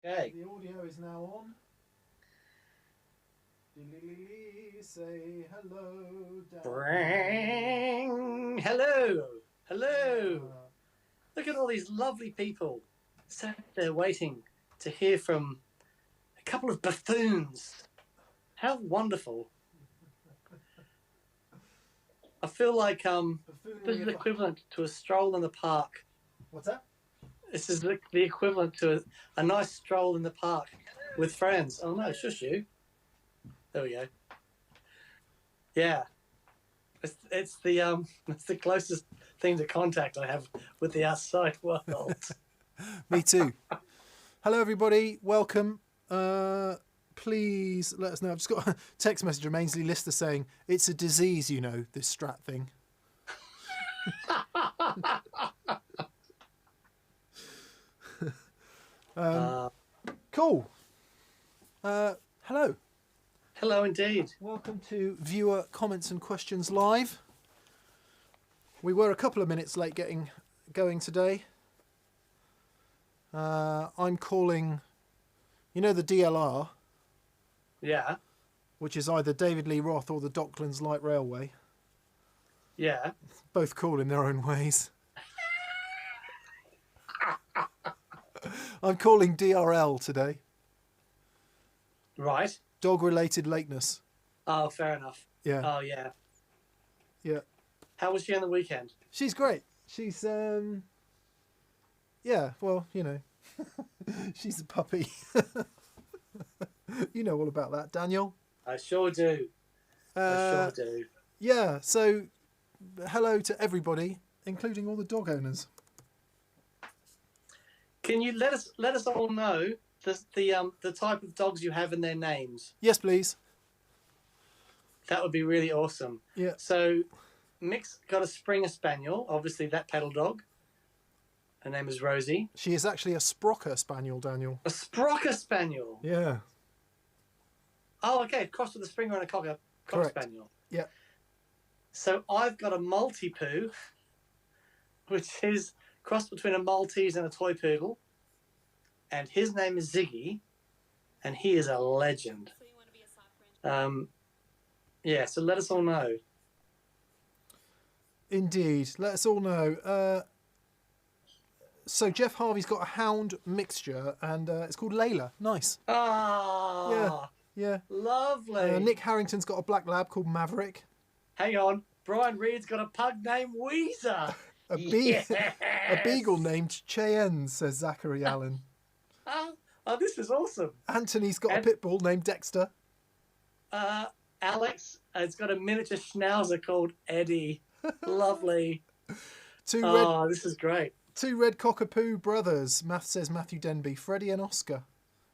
Okay. The audio is now on. Say hello, Bring. Hello. Hello. Look at all these lovely people sat there waiting to hear from a couple of buffoons. How wonderful. I feel like this is equivalent to a stroll in the park. What's that? This is the equivalent to a nice stroll in the park with friends. Oh no, shush you. There we go. Yeah. It's the closest thing to contact I have with the outside world. Me too. Hello everybody, welcome. Please let us know. I've just got a text message from Ainsley Lister saying it's a disease, you know, this strat thing. Cool. Hello. Hello indeed. Welcome to Viewer Comments and Questions Live. We were a couple of minutes late getting going today. I'm calling, you know, the DLR, Yeah. which is either David Lee Roth or the Docklands Light Railway. Yeah. Both cool in their own ways. I'm calling DRL today. Right. Dog-related lateness. Oh, fair enough. Yeah. Oh, yeah. Yeah. How was she on the weekend? She's great. She's, yeah, well, you know, she's a puppy. You know all about that, Daniel. I sure do. I sure do. Yeah, so hello to everybody, including all the dog owners. Can you let us all know the type of dogs you have and their names? Yes, please. That would be really awesome. Yeah. So Mick's got a Springer Spaniel, obviously that pedal dog. Her name is Rosie. She is actually a Sprocker Spaniel, Daniel. A Sprocker Spaniel. Yeah. Oh, okay. Crossed with a Springer and a Cocker Spaniel. Yeah. So I've got a Maltipoo, which is crossed between a Maltese and a toy poodle, and his name is Ziggy, and he is a legend. So you want to be a soft French? Yeah. So let us all know. Indeed. Let us all know. So Jeff Harvey's got a hound mixture, and it's called Layla. Nice. Ah. Yeah. Lovely. Nick Harrington's got a black lab called Maverick. Hang on. Brian Reed's got a pug named Weezer. A beagle named Cheyenne, says Zachary Allen. Oh, this is awesome. Anthony's got a pit bull named Dexter. Alex has got a miniature schnauzer called Eddie. Lovely. This is great. Two red cockapoo brothers, says Matthew Denby, Freddie and Oscar.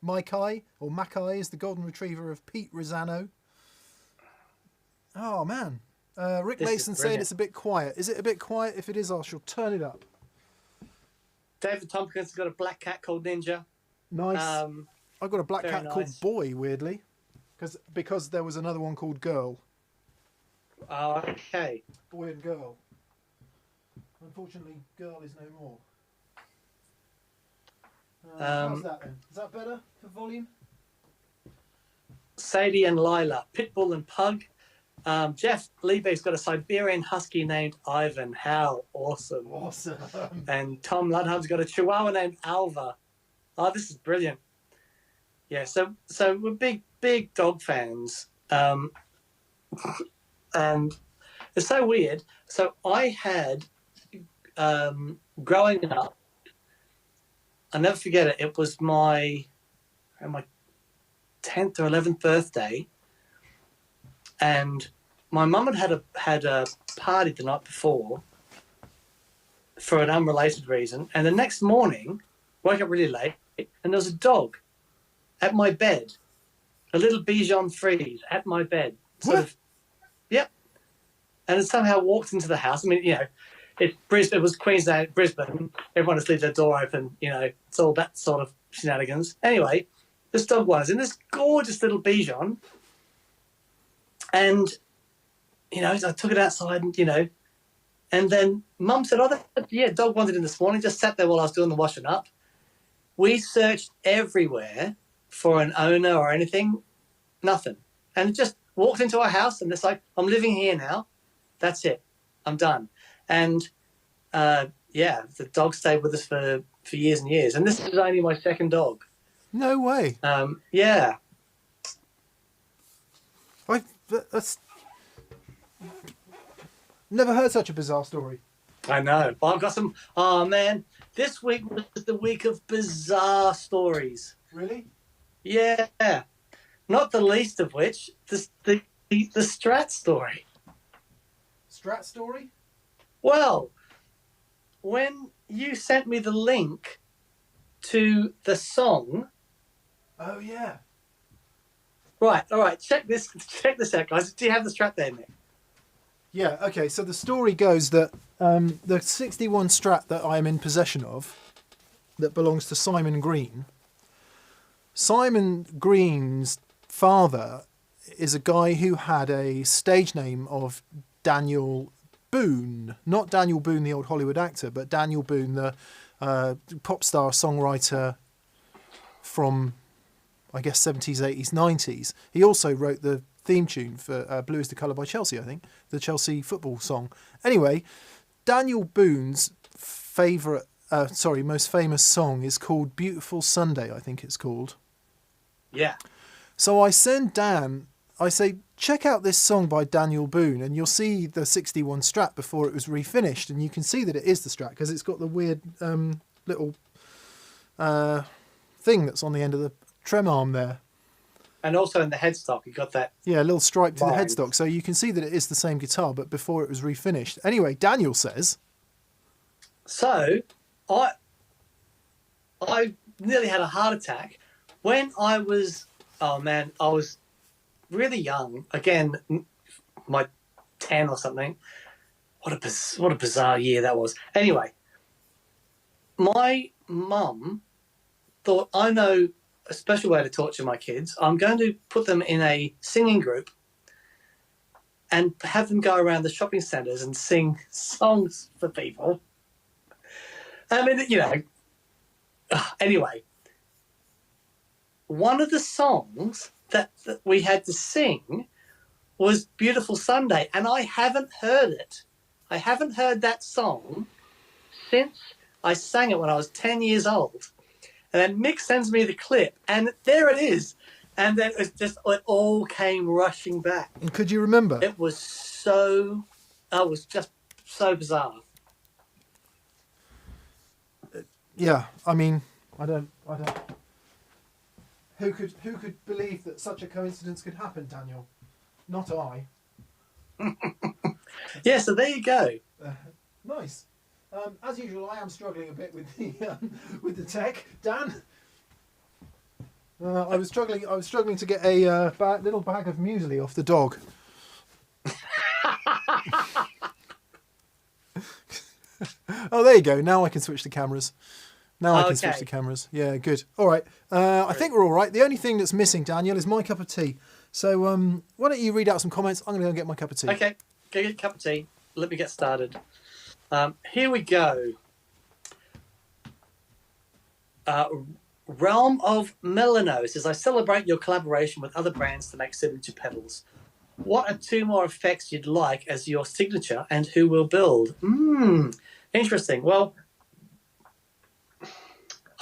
Mackay is the golden retriever of Pete Rosano. Oh, man. Rick Mason saying it's a bit quiet. Is it a bit quiet? If it is, I shall turn it up. David Tompkins has got a black cat called Ninja. Nice. I've got a black cat called Boy, weirdly. Because there was another one called Girl. Oh, okay. Boy and Girl. Unfortunately, Girl is no more. How's that then? Is that better for volume? Sadie and Lila, Pitbull and Pug. Jeff Liebeck's got a Siberian Husky named Ivan. How awesome. Awesome. And Tom Ludham's got a Chihuahua named Alva. Oh, this is brilliant. Yeah, so we're big dog fans. And it's so weird. So I had, growing up, I'll never forget it. It was my 10th or 11th birthday, and my mum had a party the night before for an unrelated reason. And the next morning, woke up really late, and there was a dog at my bed, a little Bichon Frise at my bed. Yep. And it somehow walked into the house. I mean, you know, it was Queensland, Brisbane. Everyone just leaves their door open. You know, it's all that sort of shenanigans. Anyway, this dog was in this gorgeous little Bichon. And, you know, I took it outside and, you know, and then Mum said, dog wandered in this morning, just sat there while I was doing the washing up. we searched everywhere for an owner or anything, nothing. And just walked into our house and it's like, I'm living here now. That's it. I'm done. And yeah, the dog stayed with us for years and years. And this is only my second dog. No way. Yeah. That's never heard such a bizarre story. I know. But I've got some. Oh, man. This week was the week of bizarre stories. Really? Yeah. Not the least of which, the strat story. Strat story? Well, when you sent me the link to the song. Oh, yeah. Right, all right. Check this out, guys. Do you have the strat there, Nick? Yeah, okay. So the story goes that the 61 Strat that I am in possession of, that belongs to Simon Green. Simon Green's father is a guy who had a stage name of Daniel Boone. Not Daniel Boone, the old Hollywood actor, but Daniel Boone, the pop star songwriter from, I guess, 70s, 80s, 90s. He also wrote the theme tune for Blue is the Colour by Chelsea, I think, the Chelsea football song. Anyway, Daniel Boone's most famous song is called Beautiful Sunday, I think it's called. Yeah. So I send Dan, I say, check out this song by Daniel Boone and you'll see the 61 Strat before it was refinished, and you can see that it is the Strat because it's got the weird little thing that's on the end of the trem arm there. And also in the headstock, you got that. Yeah, a little stripe to the line. headstock. So you can see that it is the same guitar, but before it was refinished. Anyway, Daniel says... So, I nearly had a heart attack when I was, I was really young. Again, my 10 or something. What a bizarre year that was. Anyway, my mum thought, I know a special way to torture my kids. I'm going to put them in a singing group and have them go around the shopping centres and sing songs for people. I mean, you know, anyway, one of the songs that we had to sing was Beautiful Sunday, and I haven't heard it. I haven't heard that song since I sang it when I was 10 years old. And then Mick sends me the clip, and there it is. And then it all came rushing back. And could you remember? It was just so bizarre. Yeah, I mean, I don't. Who could believe that such a coincidence could happen, Daniel? Not I. Yeah, so there you go. Nice. As usual, I am struggling a bit with the tech. Dan, I was struggling to get a little bag of muesli off the dog. Oh, there you go. Now I can switch the cameras. Yeah, good. All right. I think we're all right. The only thing that's missing, Daniel, is my cup of tea. So why don't you read out some comments? I'm going to go get my cup of tea. Okay, go get a cup of tea. Let me get started. Here we go. Realm of Melano says, I celebrate your collaboration with other brands to make signature pedals. What are 2 more effects you'd like as your signature, and who will build? Interesting. Well,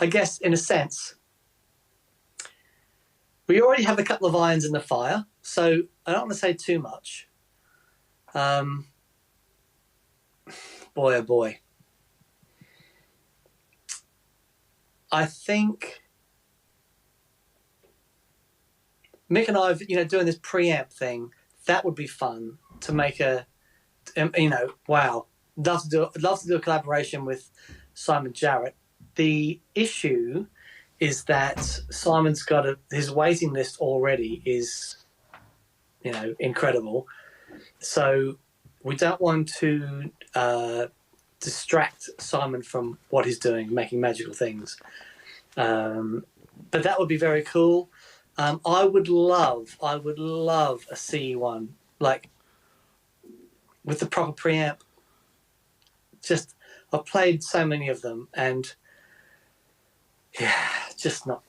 I guess in a sense, we already have a couple of irons in the fire, so I don't want to say too much. Boy, oh boy. I think Mick and I have, doing this preamp thing, that would be fun to make wow. I'd love to do a collaboration with Simon Jarrett. The issue is that Simon's got his waiting list already is, incredible. So we don't want to distract Simon from what he's doing, making magical things. But that would be very cool. I would love a CE1, like with the proper preamp. I've played so many of them, and Yeah, just not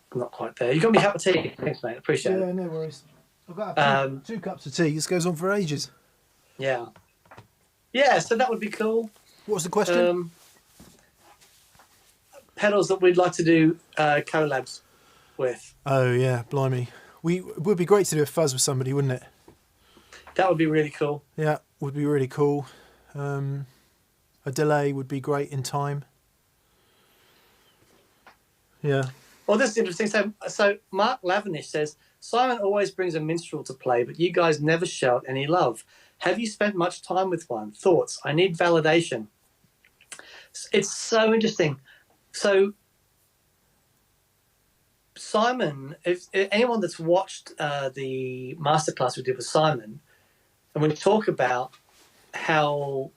quite there. You got me a cup of tea. Thanks, mate. Appreciate Yeah, it. no worries. I've got to have two cups of tea. This goes on for ages. Yeah. Yeah, so that would be cool. What was the question? Pedals that we'd like to do collabs with. Oh yeah, blimey. It would be great to do a fuzz with somebody, wouldn't it? That would be really cool. Yeah, would be really cool. A delay would be great in time. Yeah. Well, this is interesting. So Mark Lavinish says, Simon always brings a minstrel to play, but you guys never show it any love. Have you spent much time with one? Thoughts? I need validation. It's so interesting. So Simon, if anyone that's watched the masterclass we did with Simon, and we talk about how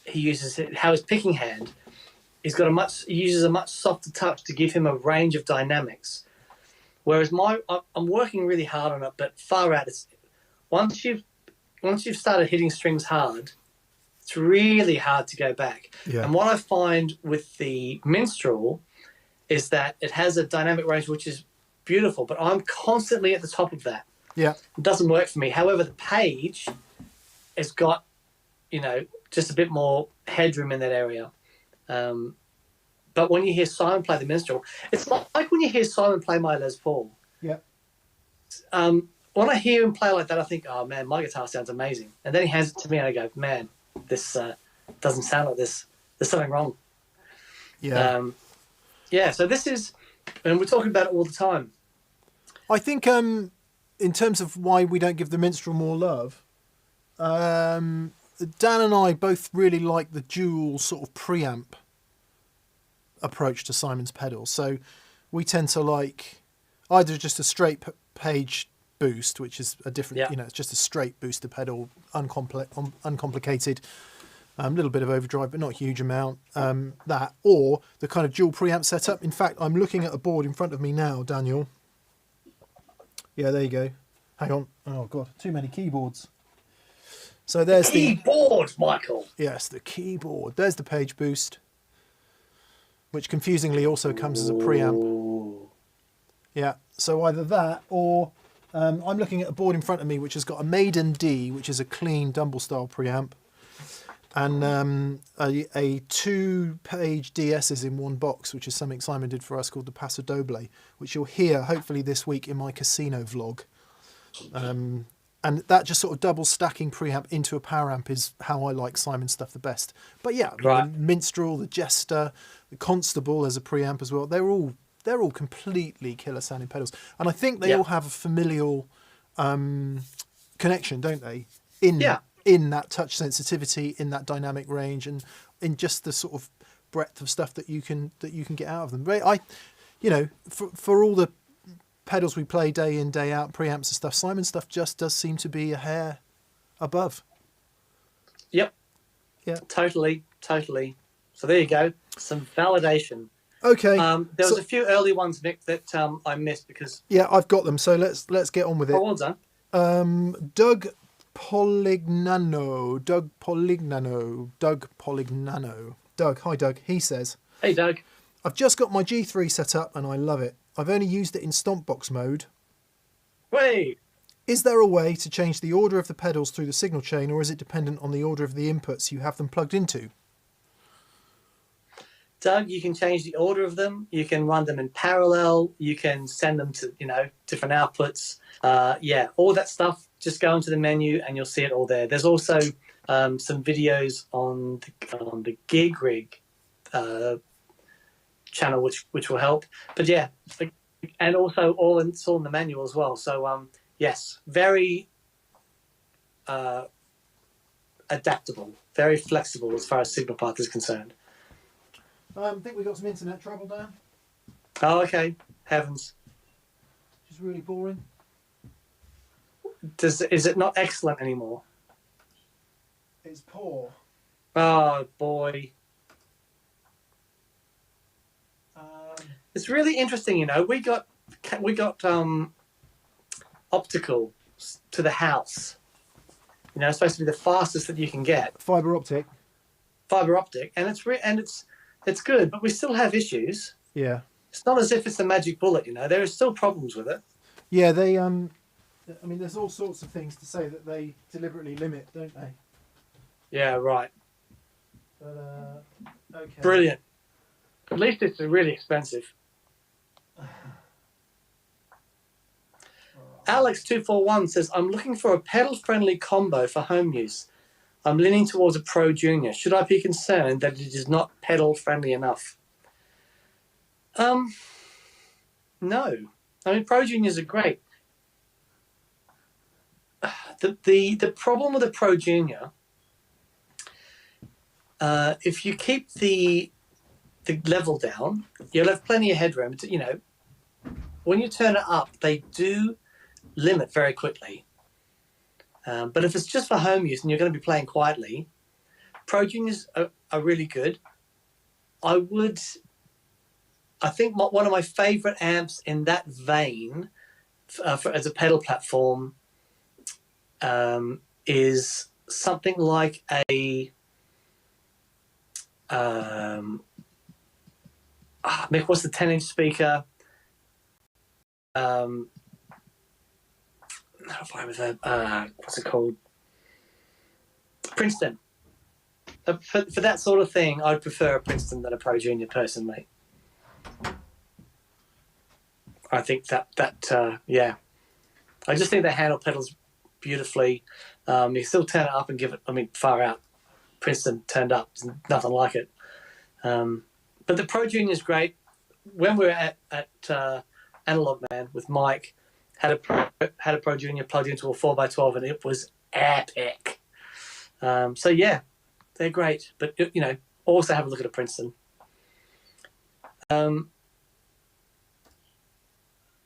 he uses it, how his picking hand, he uses a much softer touch to give him a range of dynamics. Whereas I'm working really hard on it, but far out, it's once you've started hitting strings hard, it's really hard to go back. Yeah. And what I find with the minstrel is that it has a dynamic range which is beautiful, but I'm constantly at the top of that. Yeah. It doesn't work for me. However, the page has got, just a bit more headroom in that area. But when you hear Simon play the minstrel, it's like when you hear Simon play my Les Paul. Yeah. When I hear him play like that, I think, oh man, my guitar sounds amazing. And then he hands it to me and I go, man, this doesn't sound like this. There's something wrong. Yeah. So this is, and we're talking about it all the time. I think in terms of why we don't give the minstrel more love, Dan and I both really like the dual sort of preamp approach to Simon's pedals. So we tend to like either just a straight page boost, which is a different, it's just a straight booster pedal, uncomplicated, little bit of overdrive, but not a huge amount. That, or the kind of dual preamp setup. In fact, I'm looking at a board in front of me now, Daniel. Yeah, there you go. Hang on. Oh God, too many keyboards. So there's the keyboard, Michael. Yes, the keyboard. There's the page boost, which confusingly also comes as a preamp. Ooh. Yeah, so either that or I'm looking at a board in front of me which has got a Maiden D, which is a clean Dumble style preamp, and a 2-page DS's in one box, which is something Simon did for us called the Paso Doble, which you'll hear hopefully this week in my casino vlog. And that just sort of double stacking preamp into a power amp is how I like Simon's stuff the best. But yeah, right. The Minstrel, the Jester, the Constable as a preamp as well. They're all completely killer sounding pedals, and I think they all have a familial connection, don't they? In that touch sensitivity, in that dynamic range, and in just the sort of breadth of stuff that you can get out of them. But for all the pedals we play day in, day out, preamps and stuff, Simon's stuff just does seem to be a hair above. Yep. Yeah. Totally. So there you go. Some validation. Okay. There was a few early ones, Nick, that I missed because... Yeah, I've got them. So let's get on with it. Oh, well done. Doug Polignano. Doug, hi Doug. He says, hey Doug. I've just got my G3 set up and I love it. I've only used it in Stompbox mode. Wait. Is there a way to change the order of the pedals through the signal chain, or is it dependent on the order of the inputs you have them plugged into? Doug, you can change the order of them. You can run them in parallel. You can send them to, different outputs. All that stuff. Just go into the menu and you'll see it all there. There's also some videos on the Gig Rig channel, which will help. But yeah, and also it's all in the manual as well. So yes, very adaptable, very flexible as far as Signal Path is concerned. I think we got some internet trouble, Dan. Oh, okay. Heavens. Just really boring. Is it not excellent anymore? It's poor. Oh boy. It's really interesting, we got optical to the house. It's supposed to be the fastest that you can get. Fiber optic, and it's good, but we still have issues. Yeah. It's not as if it's a magic bullet, you know. There are still problems with it. Yeah, they I mean, there's all sorts of things to say that they deliberately limit, don't they? Yeah, right. But okay. Brilliant. At least it's really expensive. Alex241 says, I'm looking for a pedal-friendly combo for home use. I'm leaning towards a Pro Junior. Should I be concerned that it is not pedal-friendly enough? No. I mean, Pro Juniors are great. The problem with a Pro Junior, if you keep the level down, you'll have plenty of headroom. You know, when you turn it up, they do limit very quickly. But if it's just for home use and you're going to be playing quietly, Pro Juniors are really good. I think one of my favorite amps in that vein as a pedal platform is something like a Mick, what's the 10-inch speaker? What's it called? Princeton. For that sort of thing, I'd prefer a Princeton than a Pro Junior personally. I think that yeah. I just think they handle pedals beautifully. You still turn it up and give it, I mean, far out. Princeton turned up, nothing like it. But the Pro Junior is great. When we were at Analog Man with Mike, had a Pro Junior plugged into a 4x12 and it was epic. So yeah, they're great. But you know, also have a look at a Princeton.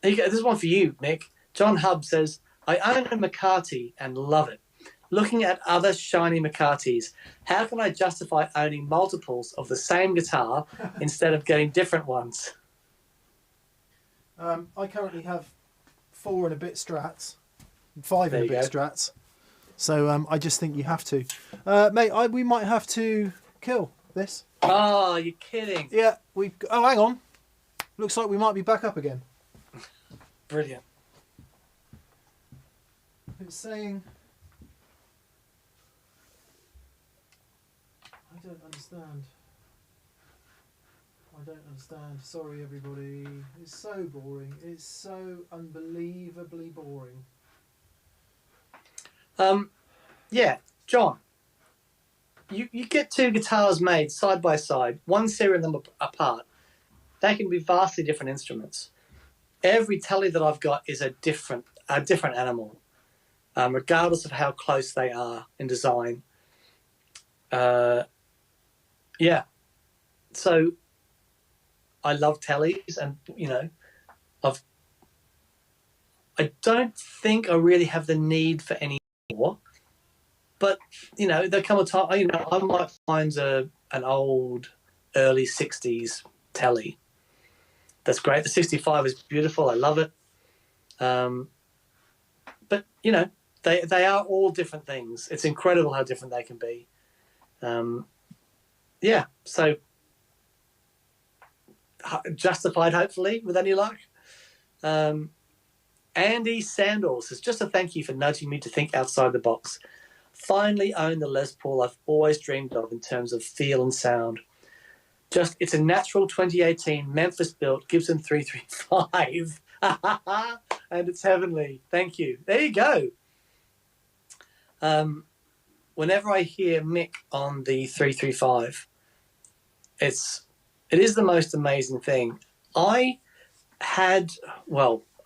There you go. This is one for you, Mick. John Hubb says, I own a McCarty and love it. Looking at other shiny McCartys, how can I justify owning multiples of the same guitar instead of getting different ones? I currently have 4 and a bit strats, 5 and a bit strats. So I just think you have to. Mate, we might have to kill this. Oh, you're kidding. Yeah, oh, hang on. Looks like we might be back up again. Brilliant. It's saying... I don't understand. Sorry, everybody. It's so boring. It's so unbelievably boring. Yeah, John. You get 2 guitars made side by side, one serial number apart. They can be vastly different instruments. Every telly that I've got is a different animal, regardless of how close they are in design. Yeah. So I love tellies, and you know, I don't think I really have the need for any more. But you know, there come a time, you know, I might find an old early '60s telly. That's great. The 65 is beautiful. I love it. But you know, they are all different things. It's incredible how different they can be. Yeah. So justified, hopefully, with any luck. Andy Sandals says, just a thank you for nudging me to think outside the box. Finally own the Les Paul I've always dreamed of in terms of feel and sound. It's a natural 2018 Memphis-built Gibson 335. And it's heavenly. Thank you. There you go. Whenever I hear Mick on the 335, it is the most amazing thing. A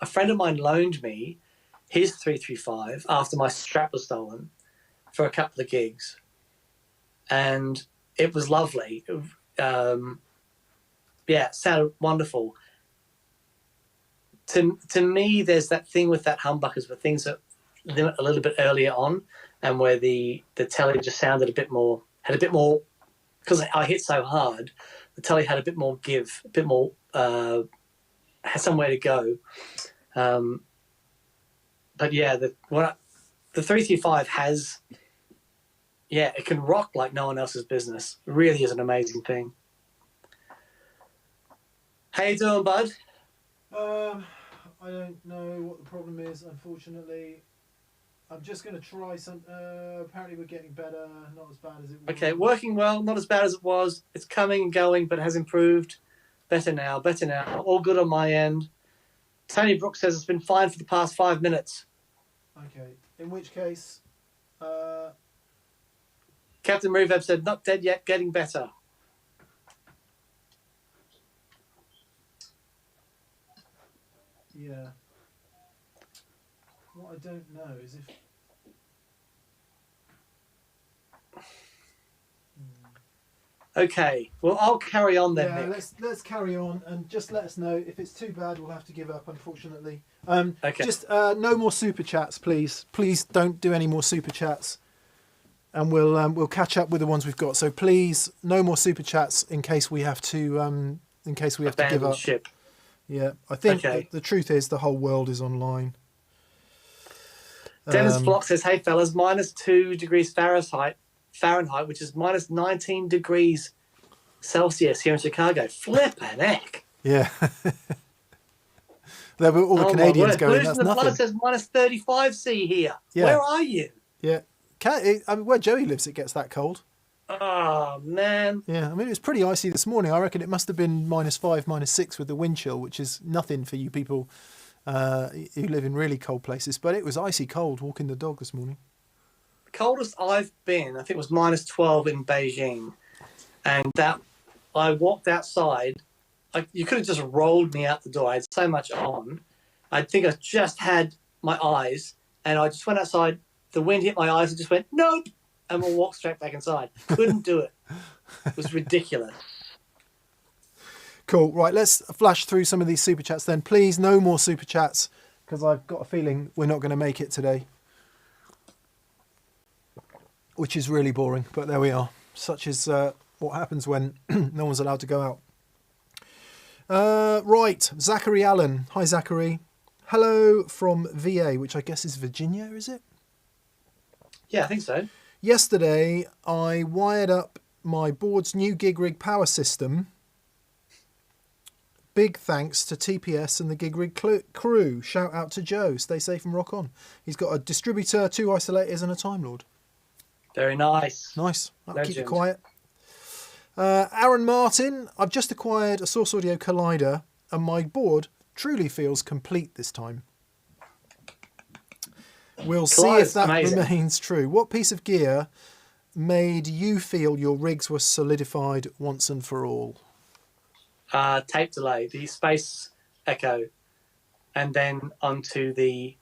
friend of mine loaned me his 335 after my Strat was stolen for a couple of gigs. And it was lovely. It sounded wonderful. To me, there's that thing with that humbuckers where things are limit a little bit earlier on, and where the telly just sounded had a bit more, because I hit so hard, the telly had a bit more give, a bit more, had somewhere to go. But yeah, the 335 has, it can rock like no one else's business. It really is an amazing thing. How you doing, bud? I don't know what the problem is, unfortunately. I'm just going to try some. Apparently, we're getting better. Not as bad as it was. Okay, working well. Not as bad as it was. It's coming and going, but it has improved. Better now. Better now. All good on my end. Tony Brooks says it's been fine for the past 5 minutes. Okay. In which case, Captain Reverb said, not dead yet, getting better. yeah. What I don't know is if. Okay, well, I'll carry on then, Yeah, Nick. let's carry on and just let us know if it's too bad. We'll have to give up, unfortunately. Okay. Just no more super chats, please. Please don't do any more super chats, and we'll catch up with the ones we've got. So please, no more super chats in case we have to to give Abandon up. ship. Yeah, I think Okay. the truth is the whole world is online. Dennis Flock says, hey, fellas, -2 degrees Fahrenheit, which is minus 19 degrees Celsius here in Chicago. Flippin' heck. Yeah. There were all the Canadians going, Pollution that's the Blood nothing. says minus 35 C here. Yeah. Where are you? Yeah. I mean, where Joey lives, it gets that cold. Oh, man. Yeah, I mean, it was pretty icy this morning. I reckon it must have been -5, -6 with the wind chill, which is nothing for you people who live in really cold places. But it was icy cold walking the dog this morning. The coldest I've been, I think, was -12 in Beijing. And that I walked outside. You could have just rolled me out the door. I had so much on. I think I just had my eyes, and I just went outside. The wind hit my eyes and just went, nope, and we'll walk straight back inside. Couldn't do it. It was ridiculous. Cool. Right, let's flash through some of these super chats then. Please, no more super chats, because I've got a feeling we're not going to make it today. Which is really boring, but there we are. Such is what happens when no one's allowed to go out. Right, Zachary Allen. Hi, Zachary. Hello from VA, which I guess is Virginia, is it? Yeah, I think so. Yesterday, I wired up my board's new gig rig power system. Big thanks to TPS and the gig rig crew. Shout out to Joe. Stay safe and rock on. He's got a distributor, 2 isolators, and a Time Lord. Very nice. Nice. That'll keep you Legend. quiet. Aaron Martin. I've just acquired a Source Audio Collider, and my board truly feels complete this time. We'll see if that remains true. What piece of gear made you feel your rigs were solidified once and for all? Tape delay, the space echo, and then onto the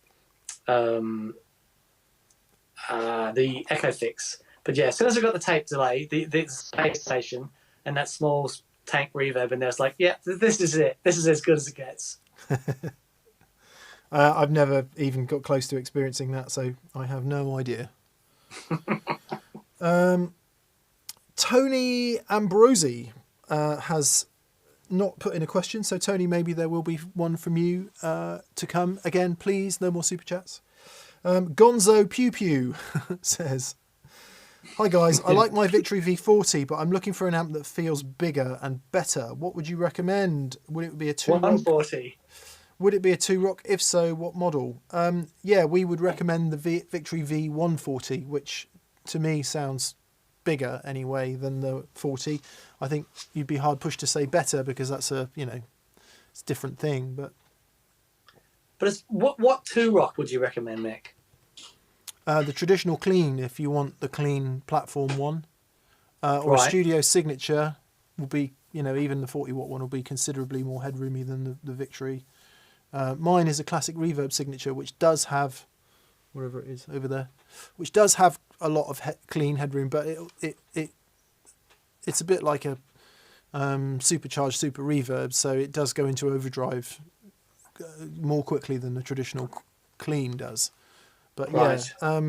echo fix. But yeah, as soon as I got the tape delay, the space station, and that small tank reverb, and there, it's like, yeah, this is it. This is as good as it gets. I've never even got close to experiencing that, so I have no idea. Tony Ambrosi has not put in a question, so Tony, maybe there will be one from you to come. Again, please, no more super chats. Gonzo Pew Pew says, hi guys, I like my WetDry V40, but I'm looking for an amp that feels bigger and better. What would you recommend? Would it be a 140? Would it be a 2-rock? If so, what model? Yeah, we would recommend the WetDry V140, which to me sounds bigger anyway than the 40. I think you'd be hard pushed to say better because that's a, it's a different thing. But it's what 2-rock would you recommend, Mick? The traditional clean, if you want the clean platform one, or Right. a studio signature will be, even the 40-watt one will be considerably more headroomy than the WetDry. Mine is a classic reverb signature, which does have, wherever it is over there, which does have a lot of clean headroom, but it's a bit like a supercharged super reverb, so it does go into overdrive more quickly than the traditional clean does. But Right. yeah,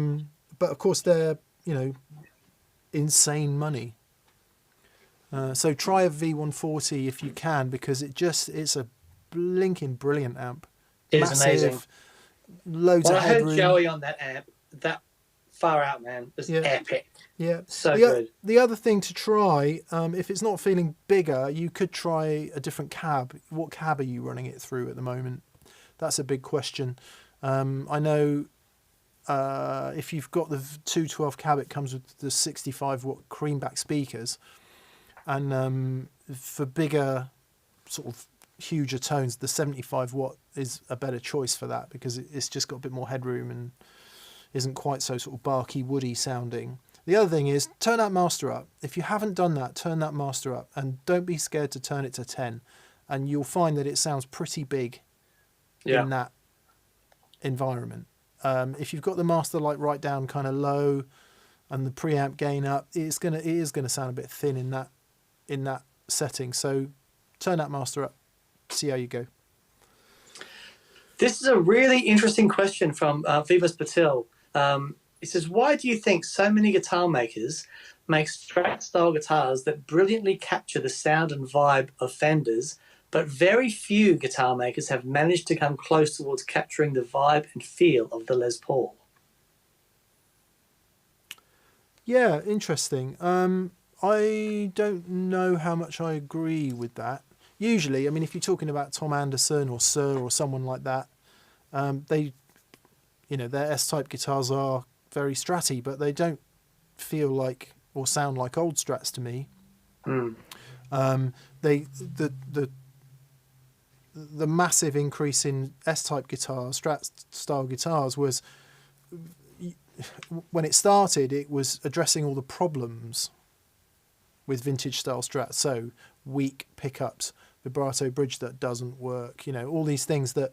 but of course they're insane money. So try a V140 if you can, because it's a blinking brilliant amp. It is amazing. Loads Well, of I heard headroom. Joey on that amp. That far out, man. It's Yeah. epic. Yeah. So the, good. The other thing to try, if it's not feeling bigger, you could try a different cab. What cab are you running it through at the moment? That's a big question. I know if you've got the 212 cab, it comes with the 65 watt creamback speakers. And for bigger, sort of huger tones, the 75 watt is a better choice for that because it's just got a bit more headroom and isn't quite so sort of barky, woody sounding. The other thing is turn that master up. If you haven't done that, turn that master up and don't be scared to turn it to 10. And you'll find that it sounds pretty big in that environment. If you've got the master like right down kind of low and the preamp gain up, it is gonna sound a bit thin in that setting. So turn that master up, see how you go. This is a really interesting question from Vivas Patil. He says, why do you think so many guitar makers make Strat-style guitars that brilliantly capture the sound and vibe of Fenders, but very few guitar makers have managed to come close towards capturing the vibe and feel of the Les Paul? Yeah, interesting. I don't know how much I agree with that. Usually, I mean, if you're talking about Tom Anderson or Sir or someone like that, their S-type guitars are very stratty, but they don't feel like or sound like old Strats to me. The massive increase in S-type guitars, Strat-style guitars, was when it started. It was addressing all the problems with vintage-style Strats, so weak pickups, vibrato bridge that doesn't work, all these things that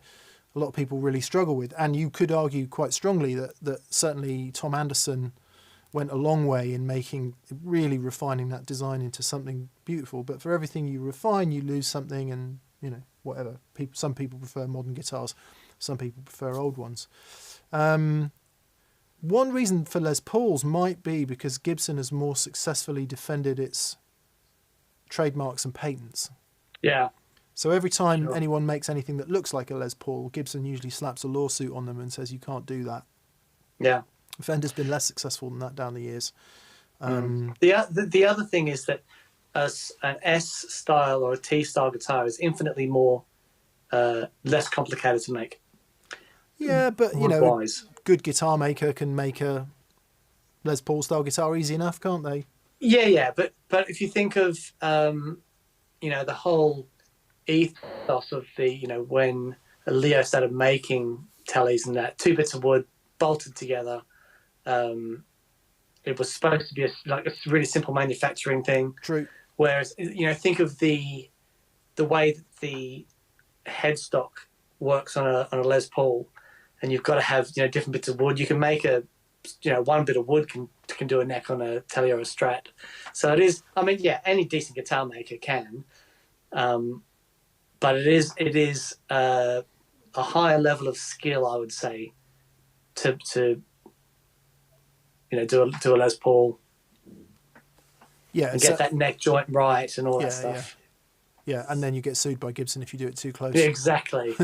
a lot of people really struggle with. And you could argue quite strongly that certainly Tom Anderson went a long way in really refining that design into something beautiful. But for everything you refine, you lose something, and whatever. Some people prefer modern guitars, some people prefer old ones. One reason for Les Pauls might be because Gibson has more successfully defended its trademarks and patents. Yeah. So every time anyone makes anything that looks like a Les Paul, Gibson usually slaps a lawsuit on them and says you can't do that. Yeah. Fender's been less successful than that down the years. The other thing is that an S-style or a T-style guitar is infinitely more less complicated to make. Yeah, but a good guitar maker can make a Les Paul style guitar easy enough, can't they? Yeah. But if you think of the whole ethos of when Leo started making tellies and that, 2 bits of wood bolted together, it was supposed to be a really simple manufacturing thing. True. Whereas think of the way that the headstock works on a Les Paul, and you've got to have different bits of wood. You can make one bit of wood can do a neck on a telly or a Strat. So it is. I mean, yeah, any decent guitar maker can. But it is a higher level of skill, I would say, to do a Les Paul, and get that neck joint right and all that stuff. Yeah, and then you get sued by Gibson if you do it too close. Yeah, exactly.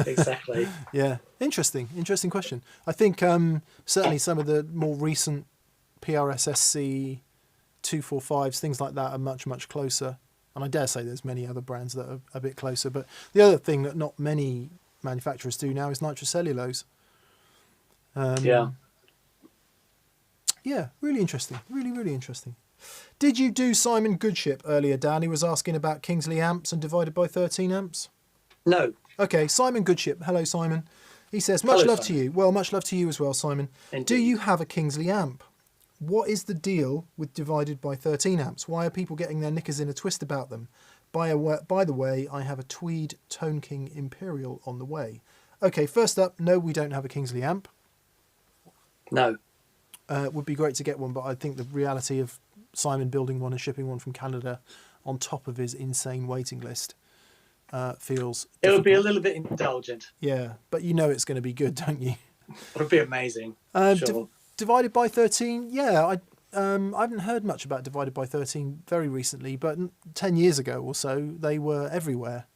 Yeah, interesting question. I think certainly some of the more recent PRS-SC 245s, things like that, are much, much closer. And I dare say there's many other brands that are a bit closer. But the other thing that not many manufacturers do now is nitrocellulose. Yeah, really interesting. Really, really interesting. Did you do Simon Goodship earlier, Dan? He was asking about Kingsley amps and divided by 13 amps. No. Okay, Simon Goodship. Hello, Simon. He says, much love to you. Well, much love to you as well, Simon. Indeed. Do you have a Kingsley amp? What is the deal with divided by 13 amps? Why are people getting their knickers in a twist about them? By the way, I have a Tweed Tone King Imperial on the way. Okay, first up, no, we don't have a Kingsley amp. No. Would be great to get one, but I think the reality of Simon building one and shipping one from Canada on top of his insane waiting list feels difficult. It would be a little bit indulgent. Yeah, but it's going to be good, don't you? It would be amazing. Sure. Divided by 13, yeah, I haven't heard much about Divided by 13 very recently, but 10 years ago or so, they were everywhere.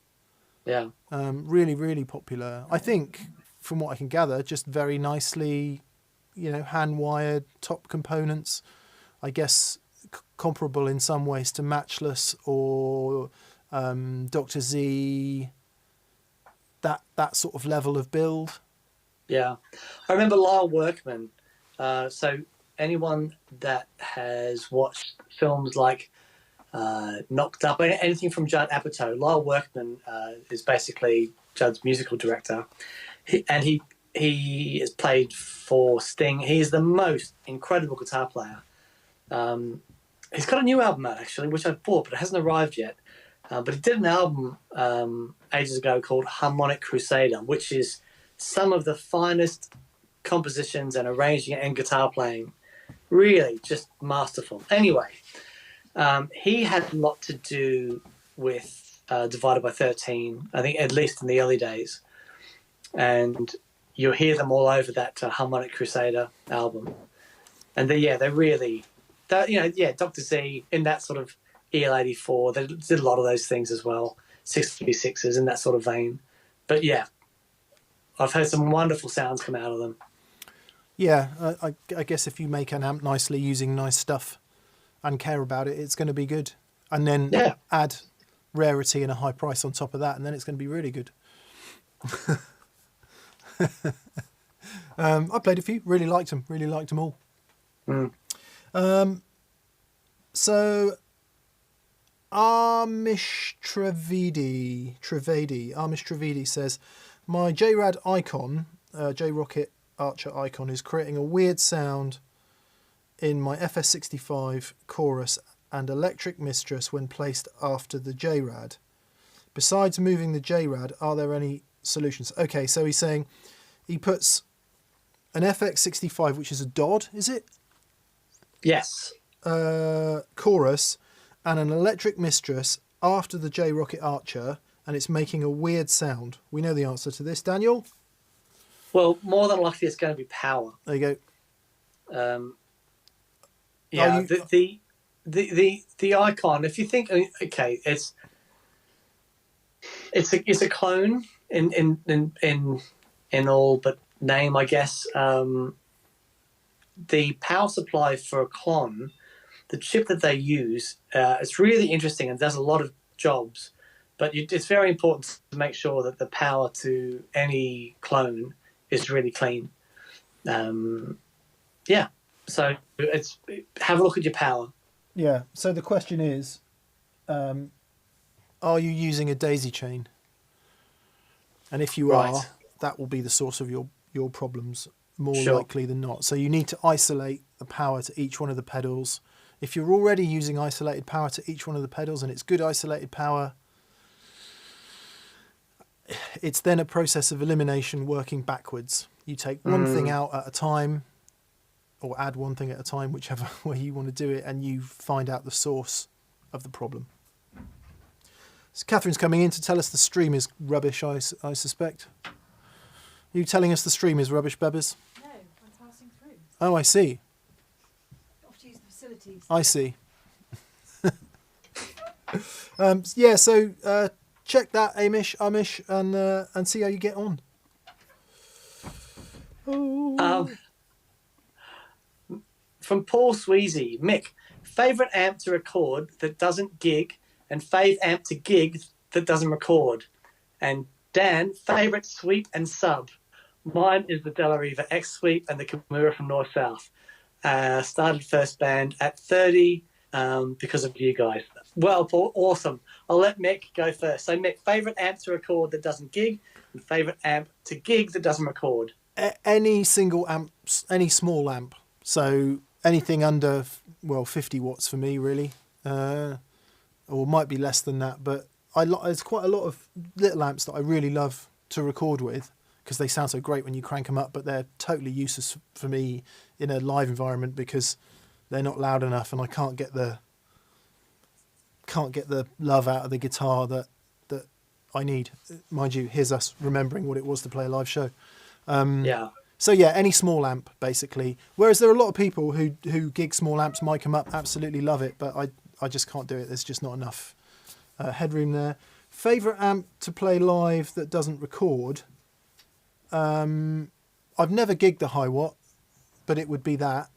Yeah. Really, really popular. I think, from what I can gather, just very nicely hand wired top components. I guess comparable in some ways to Matchless or Dr. Z. That sort of level of build. Yeah, I remember Lyle Workman. So anyone that has watched films like Knocked Up, anything from Judd Apatow, Lyle Workman is basically Judd's musical director, he has played for Sting. He is the most incredible guitar player. He's got a new album out actually, which I've bought, but it hasn't arrived yet. But he did an album ages ago called Harmonic Crusader, which is some of the finest compositions and arranging and guitar playing. Really just masterful. Anyway, he had a lot to do with Divided by 13, I think, at least in the early days. And you'll hear them all over that Harmonic Crusader album. And they're really, Dr. Z in that sort of EL84, they did a lot of those things as well, 636s in that sort of vein. But yeah, I've heard some wonderful sounds come out of them. Yeah, I guess if you make an amp nicely using nice stuff and care about it, it's going to be good. And then add rarity and a high price on top of that, and then it's going to be really good. I played a few, really liked them all. So Amish Trivedi says, my JRAD icon, J-Rocket Archer icon, is creating a weird sound in my FS65 chorus and electric mistress when placed after the JRAD. Besides moving the JRAD, are there any solutions? Okay, so he's saying he puts an FX65, which is a DOD, is it? Yes. Chorus and an electric mistress after the J-Rocket Archer, and it's making a weird sound. We know the answer to this, Daniel. Well, more than likely it's going to be power. There you go. The icon. If you think, okay, it's a clone in all but name, I guess. The power supply for a clone, the chip that they use, it's really interesting and does a lot of jobs. But it's very important to make sure that the power to any clone is really clean. So have a look at your power. Yeah. So the question is, are you using a daisy chain? And if you are, that will be the source of your problems more likely than not. So you need to isolate the power to each one of the pedals. If you're already using isolated power to each one of the pedals and it's good isolated power, it's then a process of elimination working backwards. You take one thing out at a time, or add one thing at a time, whichever way you want to do it, and you find out the source of the problem. So Catherine's coming in to tell us the stream is rubbish, I suspect. Are you telling us the stream is rubbish, Bebbers? No, I'm passing through. Oh, I see. Off to use the facilities. I see. So check that, Amish, and see how you get on. From Paul Sweezy, Mick, favourite amp to record that doesn't gig, and fave amp to gig that doesn't record. And Dan, favourite sweep and sub. Mine is the Della Riva X Sweep and the Kimura from North South. Started first band at 30 because of you guys. Well, Paul, awesome. I'll let Mick go first. So, Mick, favourite amp to record that doesn't gig, and favourite amp to gig that doesn't record. Any single amp, any small amp. So anything under 50 watts for me, really, or might be less than that. But there's quite a lot of little amps that I really love to record with because they sound so great when you crank them up. But they're totally useless for me in a live environment because they're not loud enough, and I can't get the love out of the guitar that I need. Mind you, here's us remembering what it was to play a live show. So yeah, any small amp basically. Whereas there are a lot of people who gig small amps, mic them up, absolutely love it, but I just can't do it. There's just not enough headroom there. Favourite amp to play live that doesn't record. I've never gigged the high watt, but it would be that.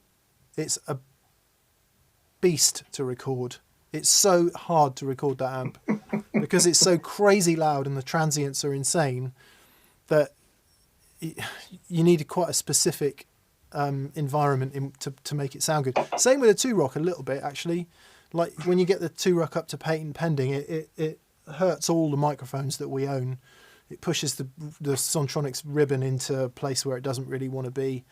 It's a beast to record. It's so hard to record that amp because it's so crazy loud and the transients are insane that you need quite a specific environment to make it sound good. Same with a 2-rock a little bit, actually. Like when you get the 2-rock up to patent pending, it hurts all the microphones that we own. It pushes the Sontronics ribbon into a place where it doesn't really want to be.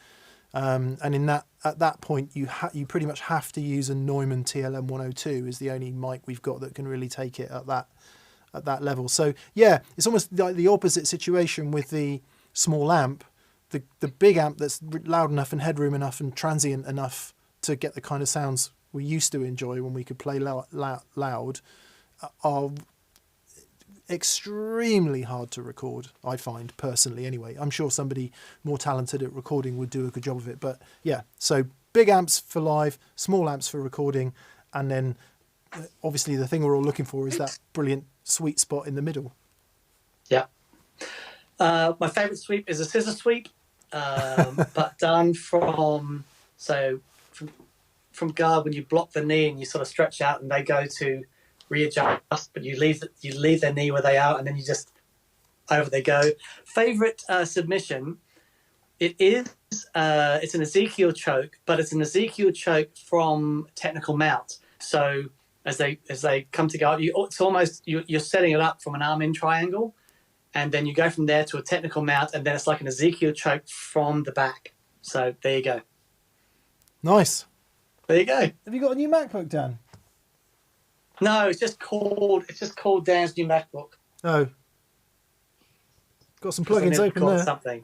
And at that point, you pretty much have to use a Neumann TLM 102 is the only mic we've got that can really take it at that level. So yeah, it's almost like the opposite situation with the small amp. The big amp that's loud enough and headroom enough and transient enough to get the kind of sounds we used to enjoy when we could play loud are extremely hard to record, I find, personally anyway. I'm sure somebody more talented at recording would do a good job of it, but yeah, so big amps for live, small amps for recording, and then obviously the thing we're all looking for is that brilliant sweet spot in the middle. Yeah. My favourite sweep is a scissor sweep, but done from guard when you block the knee and you sort of stretch out and they go to readjust, but you leave their knee where they are and then you just over they go. Favorite submission, it's an Ezekiel choke, but it's an Ezekiel choke from technical mount. So as they come to go, it's almost you're setting it up from an arm in triangle, and then you go from there to a technical mount, and then it's like an Ezekiel choke from the back. So there you go. Nice. There you go. Have you got a new MacBook, Dan? No, it's just called Dan's new MacBook. Oh. Got some plugins open there. Something.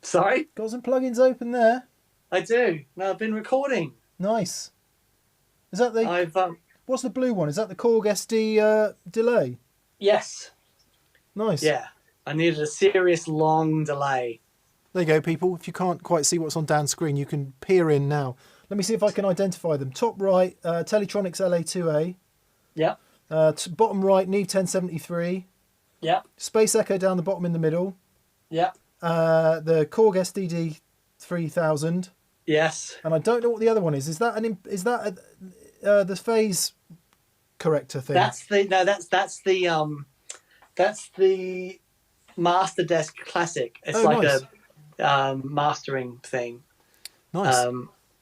Sorry? Got some plugins open there. I do. No, I've been recording. Nice. Is that what's the blue one? Is that the Korg SD delay? Yes. Nice. Yeah. I needed a serious long delay. There you go, people. If you can't quite see what's on Dan's screen, you can peer in now. Let me see if I can identify them. Top right, Teletronics LA2A. Yeah. Bottom right, Neve 1073. Yeah. Space Echo down the bottom in the middle. Yeah. The Korg SDD 3000. Yes. And I don't know what the other one is. Is that the phase corrector thing? That's the Master Desk Classic. It's nice. A mastering thing. Nice.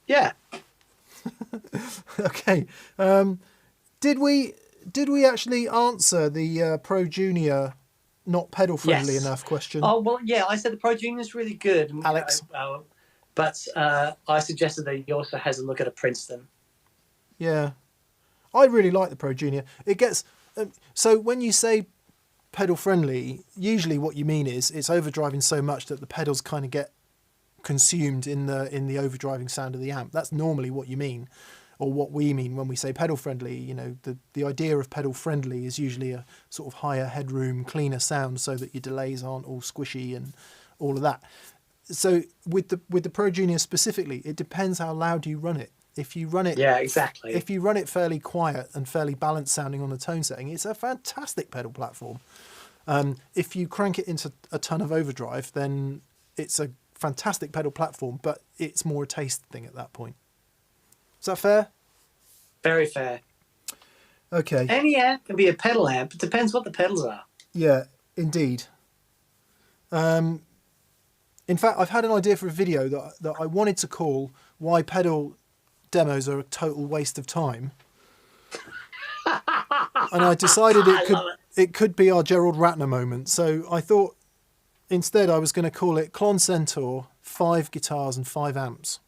Yeah. Okay. Did we actually answer the Pro Junior not pedal friendly enough question? Oh well, yeah. I said the Pro Junior is really good, Alex. But I suggested that he also has a look at a Princeton. Yeah, I really like the Pro Junior. It gets so when you say pedal friendly, usually what you mean is it's overdriving so much that the pedals kind of get consumed in the overdriving sound of the amp. That's normally what you mean, or what we mean when we say pedal friendly. You know, the idea of pedal friendly is usually a sort of higher headroom, cleaner sound, so that your delays aren't all squishy and all of that. So with the Pro Junior specifically, it depends how loud you run it. If you run it, yeah, exactly. If you run it fairly quiet and fairly balanced sounding on the tone setting, it's a fantastic pedal platform. If you crank it into a ton of overdrive, then it's a fantastic pedal platform, but it's more a taste thing at that point. Is that fair? Very fair. Okay. Any amp can be a pedal amp. It depends what the pedals are. Yeah, indeed. In fact, I've had an idea for a video that I wanted to call "Why Pedal Demos Are a Total Waste of Time," and I decided it could be our Gerald Ratner moment. So I thought instead I was going to call it Klon Centaur 5 guitars and 5 amps.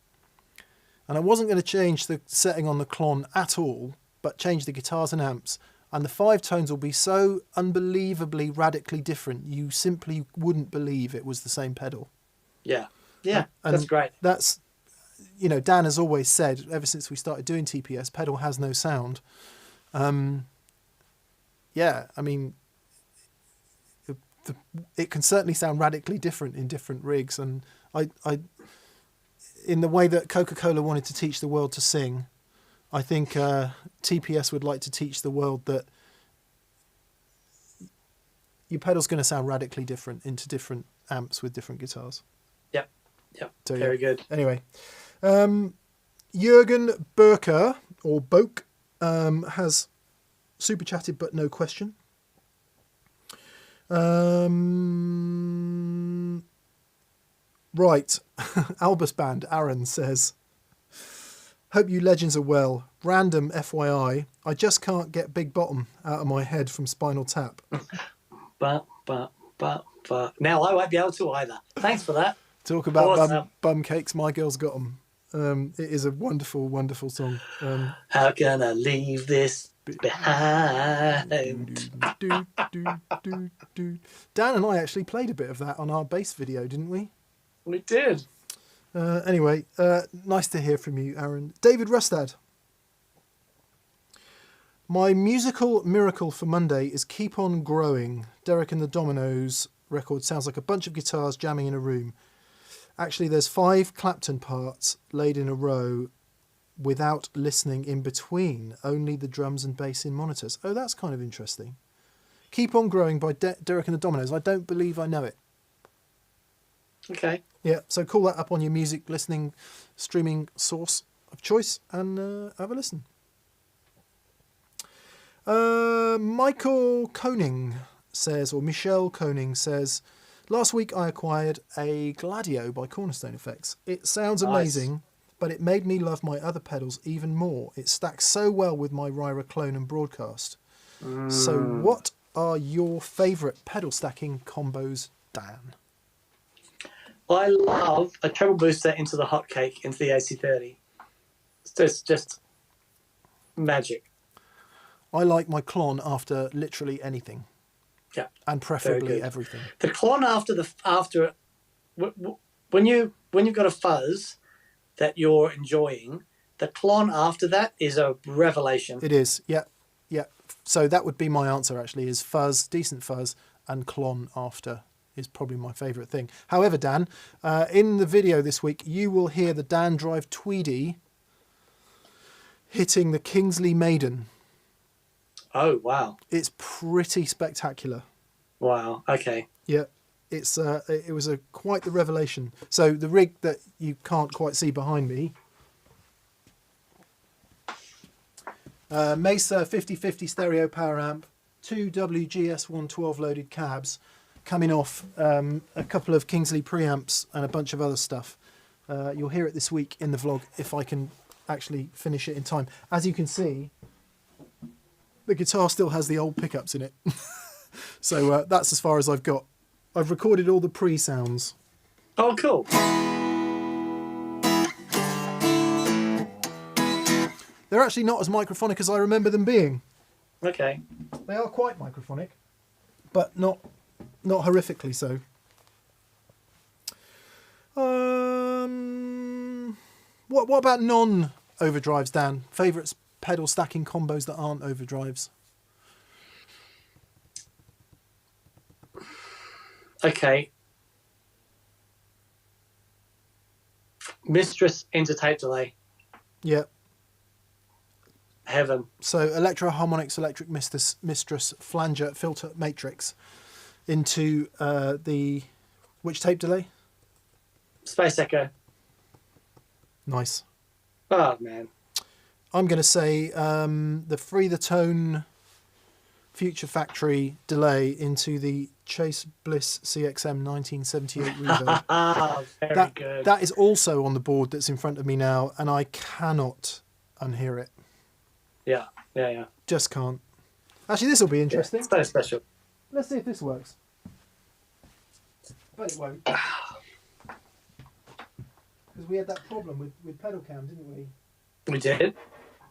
And I wasn't going to change the setting on the Klon at all, but change the guitars and amps. And the 5 tones will be so unbelievably radically different, you simply wouldn't believe it was the same pedal. Yeah. Yeah, that's great. That's, you know, Dan has always said, ever since we started doing TPS, pedal has no sound. Yeah, I mean, it can certainly sound radically different in different rigs. And I in the way that Coca-Cola wanted to teach the world to sing, I think TPS would like to teach the world that your pedal's going to sound radically different into different amps with different guitars. Yep. So, Very good. Anyway, Jürgen Burker, or Boke, has super chatted but no question. Right. Albus Band, Aaron says, hope you legends are well. Random FYI, I just can't get Big Bottom out of my head from Spinal Tap. But. Now I won't be able to either. Thanks for that. Talk about Awesome. bum cakes, my girl's got 'em. It is a wonderful, wonderful song. How can I leave this behind? Dan and I actually played a bit of that on our bass video, didn't we? We did. Anyway, nice to hear from you, Aaron. David Rustad. My musical miracle for Monday is Keep On Growing. Derek and the Dominoes record sounds like a bunch of guitars jamming in a room. Actually, there's 5 Clapton parts laid in a row without listening in between, only the drums and bass in monitors. Oh, that's kind of interesting. Keep On Growing by Derek and the Dominoes. I don't believe I know it. Okay. Yeah, so call that up on your music listening streaming source of choice and have a listen. Michael Koning says, or Michelle Koning says, last week I acquired a Gladio by Cornerstone Effects. It sounds amazing, but it made me love my other pedals even more. It stacks so well with my Ryra Clone and Broadcast. So what are your favourite pedal stacking combos, Dan? I love a treble booster into the hotcake into the AC30. It's just magic. I like my Klon after literally anything. Yeah, and preferably everything. The Klon when you've got a fuzz that you're enjoying, the Klon after that is a revelation. It is, yeah. So that would be my answer actually, is fuzz, decent fuzz, and Klon after is probably my favourite thing. However, Dan, in the video this week, you will hear the Dan Drive Tweedy hitting the Kingsley Maiden. Oh, wow. It's pretty spectacular. Wow, okay. Yeah, it was quite the revelation. So the rig that you can't quite see behind me, Mesa 5050 stereo power amp, 2 WGS 112 loaded cabs, coming off a couple of Kingsley preamps and a bunch of other stuff. You'll hear it this week in the vlog if I can actually finish it in time. As you can see, the guitar still has the old pickups in it. So that's as far as I've got. I've recorded all the pre-sounds. Oh, cool. They're actually not as microphonic as I remember them being. Okay. They are quite microphonic, but not horrifically so. What about non-overdrives, Dan? Favourites pedal stacking combos that aren't overdrives? Okay. Mistress into tape delay. Yeah. Heaven. So Electro Harmonix Electric Mistress Flanger Filter Matrix into which tape delay? Space Echo. Nice. Oh, man. I'm going to say the Free the Tone Future Factory delay into the Chase Bliss CXM 1978 reverb. Very good. That is also on the board that's in front of me now, and I cannot unhear it. Yeah. Just can't. Actually, this will be interesting. Yeah, so special. Let's see if this works. But it won't. Because we had that problem with pedal cam, didn't we? We did.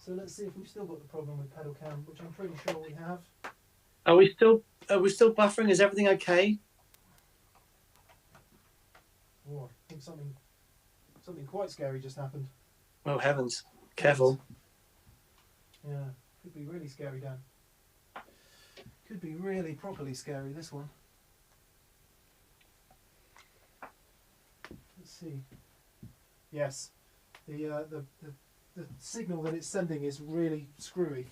So let's see if we've still got the problem with pedal cam, which I'm pretty sure we have. Are we still buffering? Is everything okay? Oh, I think something quite scary just happened. Oh, heavens. Careful. Yeah, could be really scary, Dan. Could be really properly scary, this one. Let's see. Yes, the signal that it's sending is really screwy.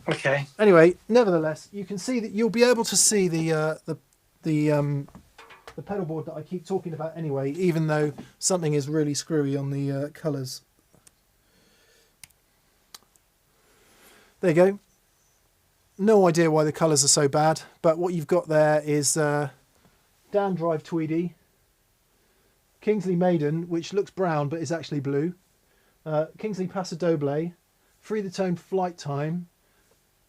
Okay. Anyway, nevertheless, you can see that you'll be able to see the the pedal board that I keep talking about anyway, even though something is really screwy on the colours. There you go. No idea why the colours are so bad, but what you've got there is Dan Drive Tweedy, Kingsley Maiden, which looks brown but is actually blue, Kingsley Paso Doble, Free the Tone Flight Time,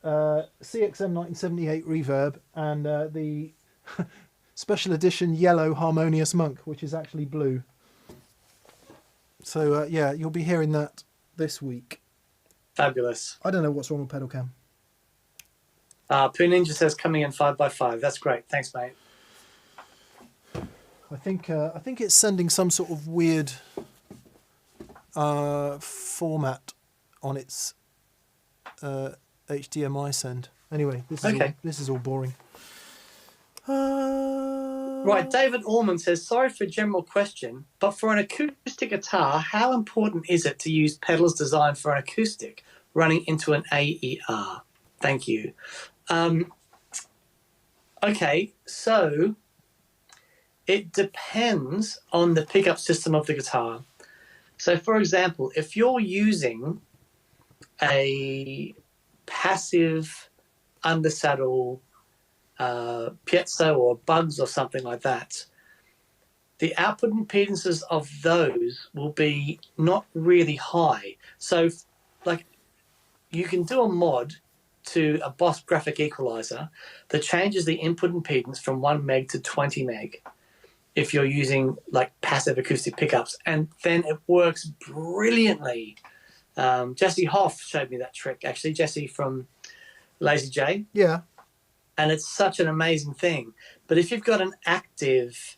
CXM 1978 Reverb, and the special edition yellow Harmonious Monk, which is actually blue. So yeah, you'll be hearing that this week. Fabulous. I don't know what's wrong with pedal cam. Poo Ninja says coming in 5x5. That's great. Thanks, mate. I think it's sending some sort of weird format on its HDMI send. Anyway, this is all boring. Right, David Allman says, sorry for a general question, but for an acoustic guitar, how important is it to use pedals designed for an acoustic running into an AER? Thank you. Okay, so it depends on the pickup system of the guitar. So, for example, if you're using a passive undersaddle piezo or bugs or something like that, the output impedances of those will be not really high. So, like, you can do a mod to a Boss graphic equalizer that changes the input impedance from 1 meg to 20 meg if you're using like passive acoustic pickups, and then it works brilliantly. Jesse Hoff showed me that trick, actually, Jesse from Lazy J. Yeah. And it's such an amazing thing. But if you've got an active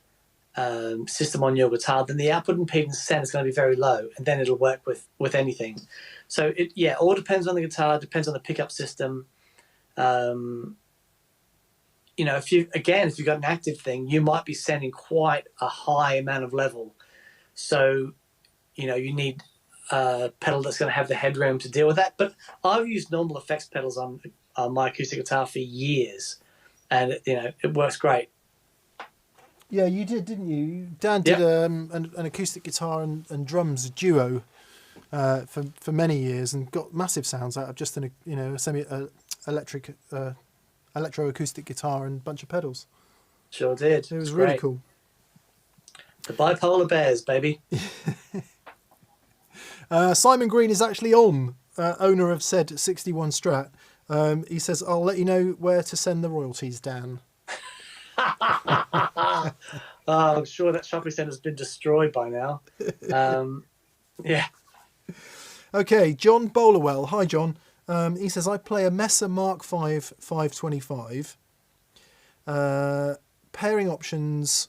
system on your guitar, then the output impedance sound is going to be very low, and then it'll work with anything. So it all depends on the guitar, depends on the pickup system. You know, if you've got an active thing, you might be sending quite a high amount of level. So, you know, you need a pedal that's going to have the headroom to deal with that. But I've used normal effects pedals on my acoustic guitar for years, and it works great. Yeah, you did, didn't you? Dan did an acoustic guitar and drums duo for many years, and got massive sounds out of just a electric electroacoustic guitar and a bunch of pedals. Sure did. It was really cool. The bipolar bears, baby. Simon Green is actually on, owner of said 61 Strat. He says, I'll let you know where to send the royalties, Dan. I'm sure that shopping centre's been destroyed by now. Yeah. Okay, John Bowlerwell. Hi, John. He says, I play a Mesa Mark V 525. Pairing options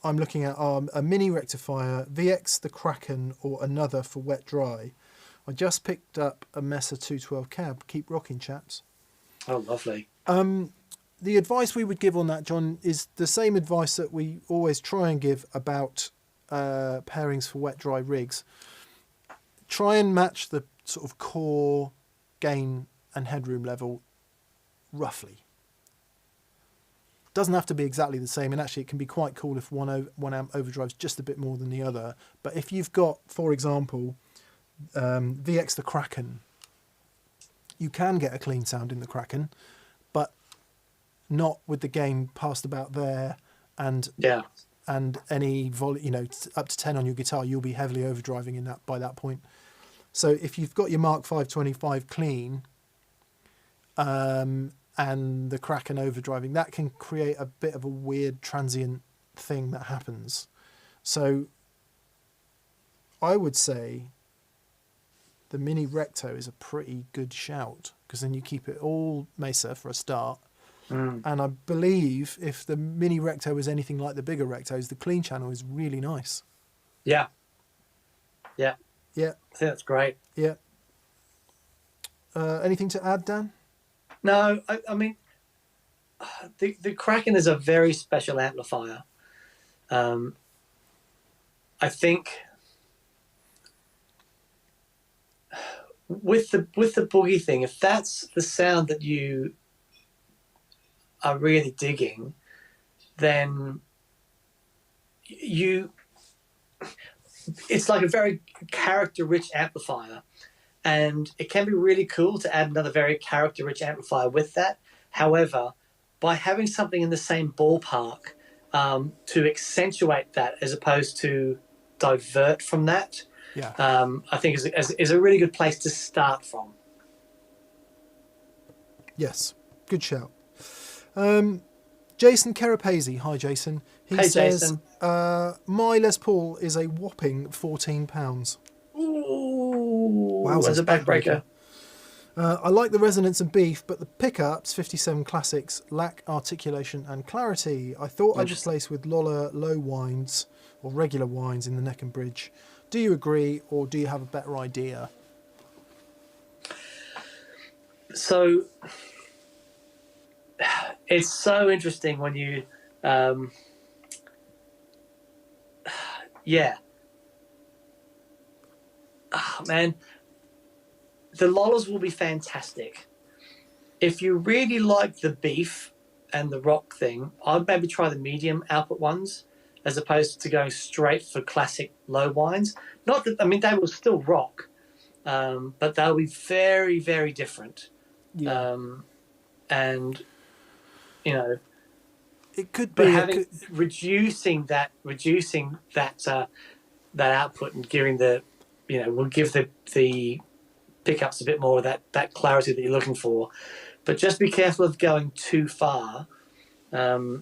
I'm looking at are a mini rectifier, VX the Kraken, or another for WetDry. I just picked up a Mesa 212 cab. Keep rocking, chaps. Oh, lovely. The advice we would give on that, John, is the same advice that we always try and give about pairings for WetDry rigs. Try and match the sort of core gain and headroom level roughly. Doesn't have to be exactly the same, and actually it can be quite cool if one amp overdrives just a bit more than the other. But if you've got, for example, VX the Kraken, you can get a clean sound in the Kraken, but not with the gain past about there, and any volume, up to 10 on your guitar, you'll be heavily overdriving in that by that point. So if you've got your Mark 525 clean, and the Kraken overdriving, that can create a bit of a weird transient thing that happens. So I would say the Mini Recto is a pretty good shout, because then you keep it all Mesa for a start. And I believe if the Mini Recto is anything like the bigger Rectos, the clean channel is really nice. Yeah. Yeah. I think that's great. Yeah. Anything to add, Dan? No, I mean, the Kraken is a very special amplifier. I think with the boogie thing, if that's the sound that you are really digging, then it's like a very character-rich amplifier, and it can be really cool to add another very character-rich amplifier with that. However, by having something in the same ballpark to accentuate that as opposed to divert from that, I think is a really good place to start from. Yes, good shout. Jason Kerapesi, hi Jason. He Hey, says, Jason. my Les Paul is a whopping £14. Ooh, Wowzers, as a backbreaker. I like the resonance and beef, but the pickups, 57 Classics, lack articulation and clarity. I thought I'd replace with Lola low winds or regular winds in the neck and bridge. Do you agree, or do you have a better idea? So it's so interesting when you, yeah. Oh, man, the Lolas will be fantastic. If you really like the beef and the rock thing, I'd maybe try the medium output ones as opposed to going straight for classic low winds. Not that, I mean, they will still rock, but they'll be very, very different. Yeah. And, you know, It could but be reducing that output and giving will give the pickups a bit more of that clarity that you're looking for. But just be careful of going too far the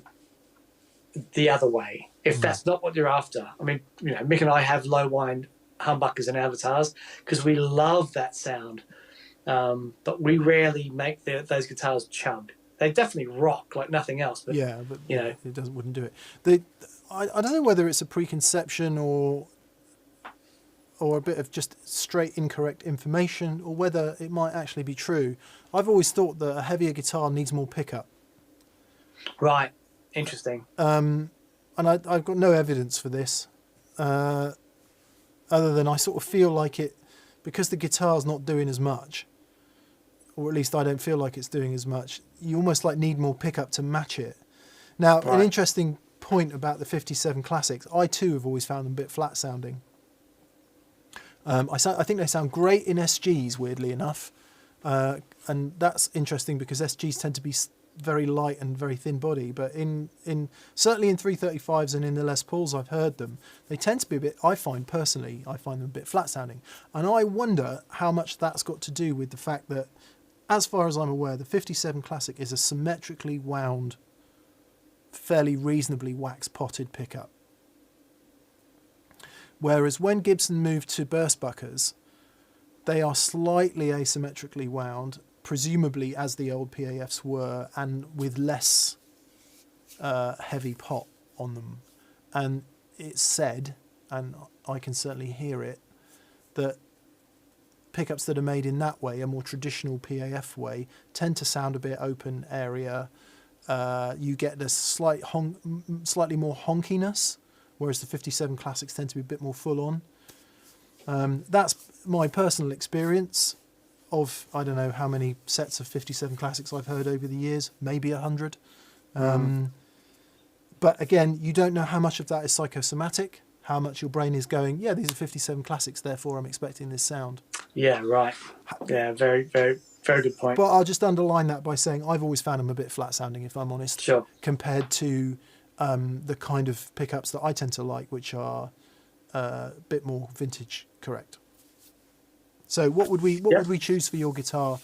other way if that's not what you're after. I mean, Mick and I have low wind humbuckers and avatars because we love that sound, but we rarely make those guitars chug. They definitely rock like nothing else, but it wouldn't do it. I don't know whether it's a preconception or a bit of just straight incorrect information, or whether it might actually be true. I've always thought that a heavier guitar needs more pickup. Right. Interesting. And I've got no evidence for this, other than I sort of feel like it, because the guitar's not doing as much, or at least I don't feel like it's doing as much, you almost like need more pickup to match it. Now, an interesting point about the 57 Classics, I too have always found them a bit flat sounding. I think they sound great in SGs, weirdly enough, and that's interesting because SGs tend to be very light and very thin body, but in certainly in 335s and in the Les Pauls I've heard them, they tend to be a bit, I find them a bit flat sounding, and I wonder how much that's got to do with the fact that, as far as I'm aware, the 57 Classic is a symmetrically wound, fairly reasonably wax potted pickup. Whereas when Gibson moved to burst buckers, they are slightly asymmetrically wound, presumably as the old PAFs were, and with less heavy pot on them. And it's said, and I can certainly hear it, that pickups that are made in that way, a more traditional PAF way, tend to sound a bit open area. You get this slightly more honkiness, whereas the 57 Classics tend to be a bit more full on. That's my personal experience of, I don't know how many sets of 57 Classics I've heard over the years, maybe 100. But again, you don't know how much of that is psychosomatic, how much your brain is going, yeah, these are 57 Classics, therefore I'm expecting this sound. Yeah, right. Yeah, very, very, very good point. But I'll just underline that by saying I've always found them a bit flat sounding, if I'm honest, sure, compared to the kind of pickups that I tend to like, which are a bit more vintage correct. So what would we choose for your guitar?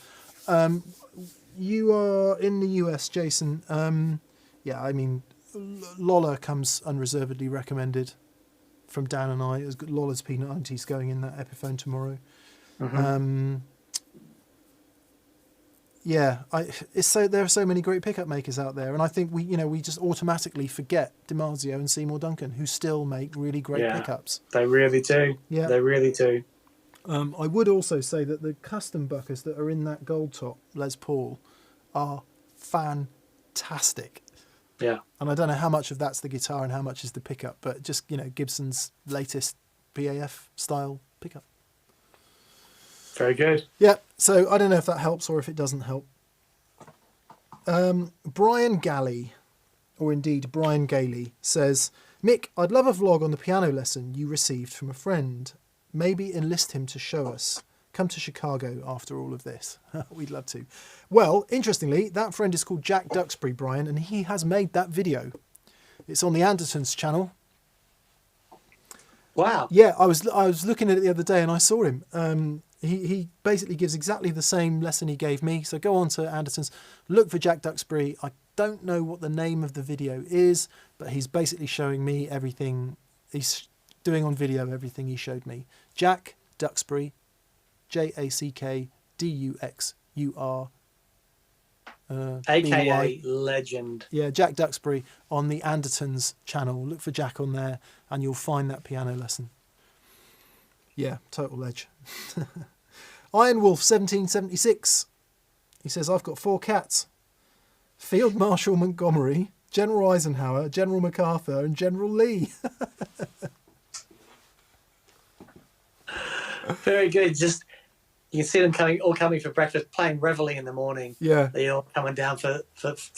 You are in the US, Jason. I mean, Lola comes unreservedly recommended from Dan and I. Lola's P90's going in that Epiphone tomorrow. Mm-hmm. There are so many great pickup makers out there, and I think we just automatically forget DiMarzio and Seymour Duncan, who still make really great pickups. They really do. Yeah, they really do. I would also say that the custom buckers that are in that gold top Les Paul are fantastic. Yeah. And I don't know how much of that's the guitar and how much is the pickup, but just, Gibson's latest PAF style pickup. Very good. Yeah, so I don't know if that helps or if it doesn't help. Brian Galley, or indeed Brian Gailey, says, Mick, I'd love a vlog on the piano lesson you received from a friend. Maybe enlist him to show us. Come to Chicago after all of this. We'd love to. Well, interestingly, that friend is called Jack Duxbury, Brian, and he has made that video. It's on the Andertons channel. Wow. Yeah, I was looking at it the other day and I saw him. He basically gives exactly the same lesson he gave me. So go on to Andertons, look for Jack Duxbury. I don't know what the name of the video is, but he's basically showing me everything. He's doing on video everything he showed me. Jack Duxbury, JackDuxur. AKA legend. Yeah, Jack Duxbury on the Andertons channel. Look for Jack on there and you'll find that piano lesson. Yeah, total ledge. Iron Wolf 1776. He says, I've got 4 cats. Field Marshal Montgomery, General Eisenhower, General MacArthur and General Lee. Very good. Just you can see them coming for breakfast, playing reveille in the morning. Yeah. They're all coming down for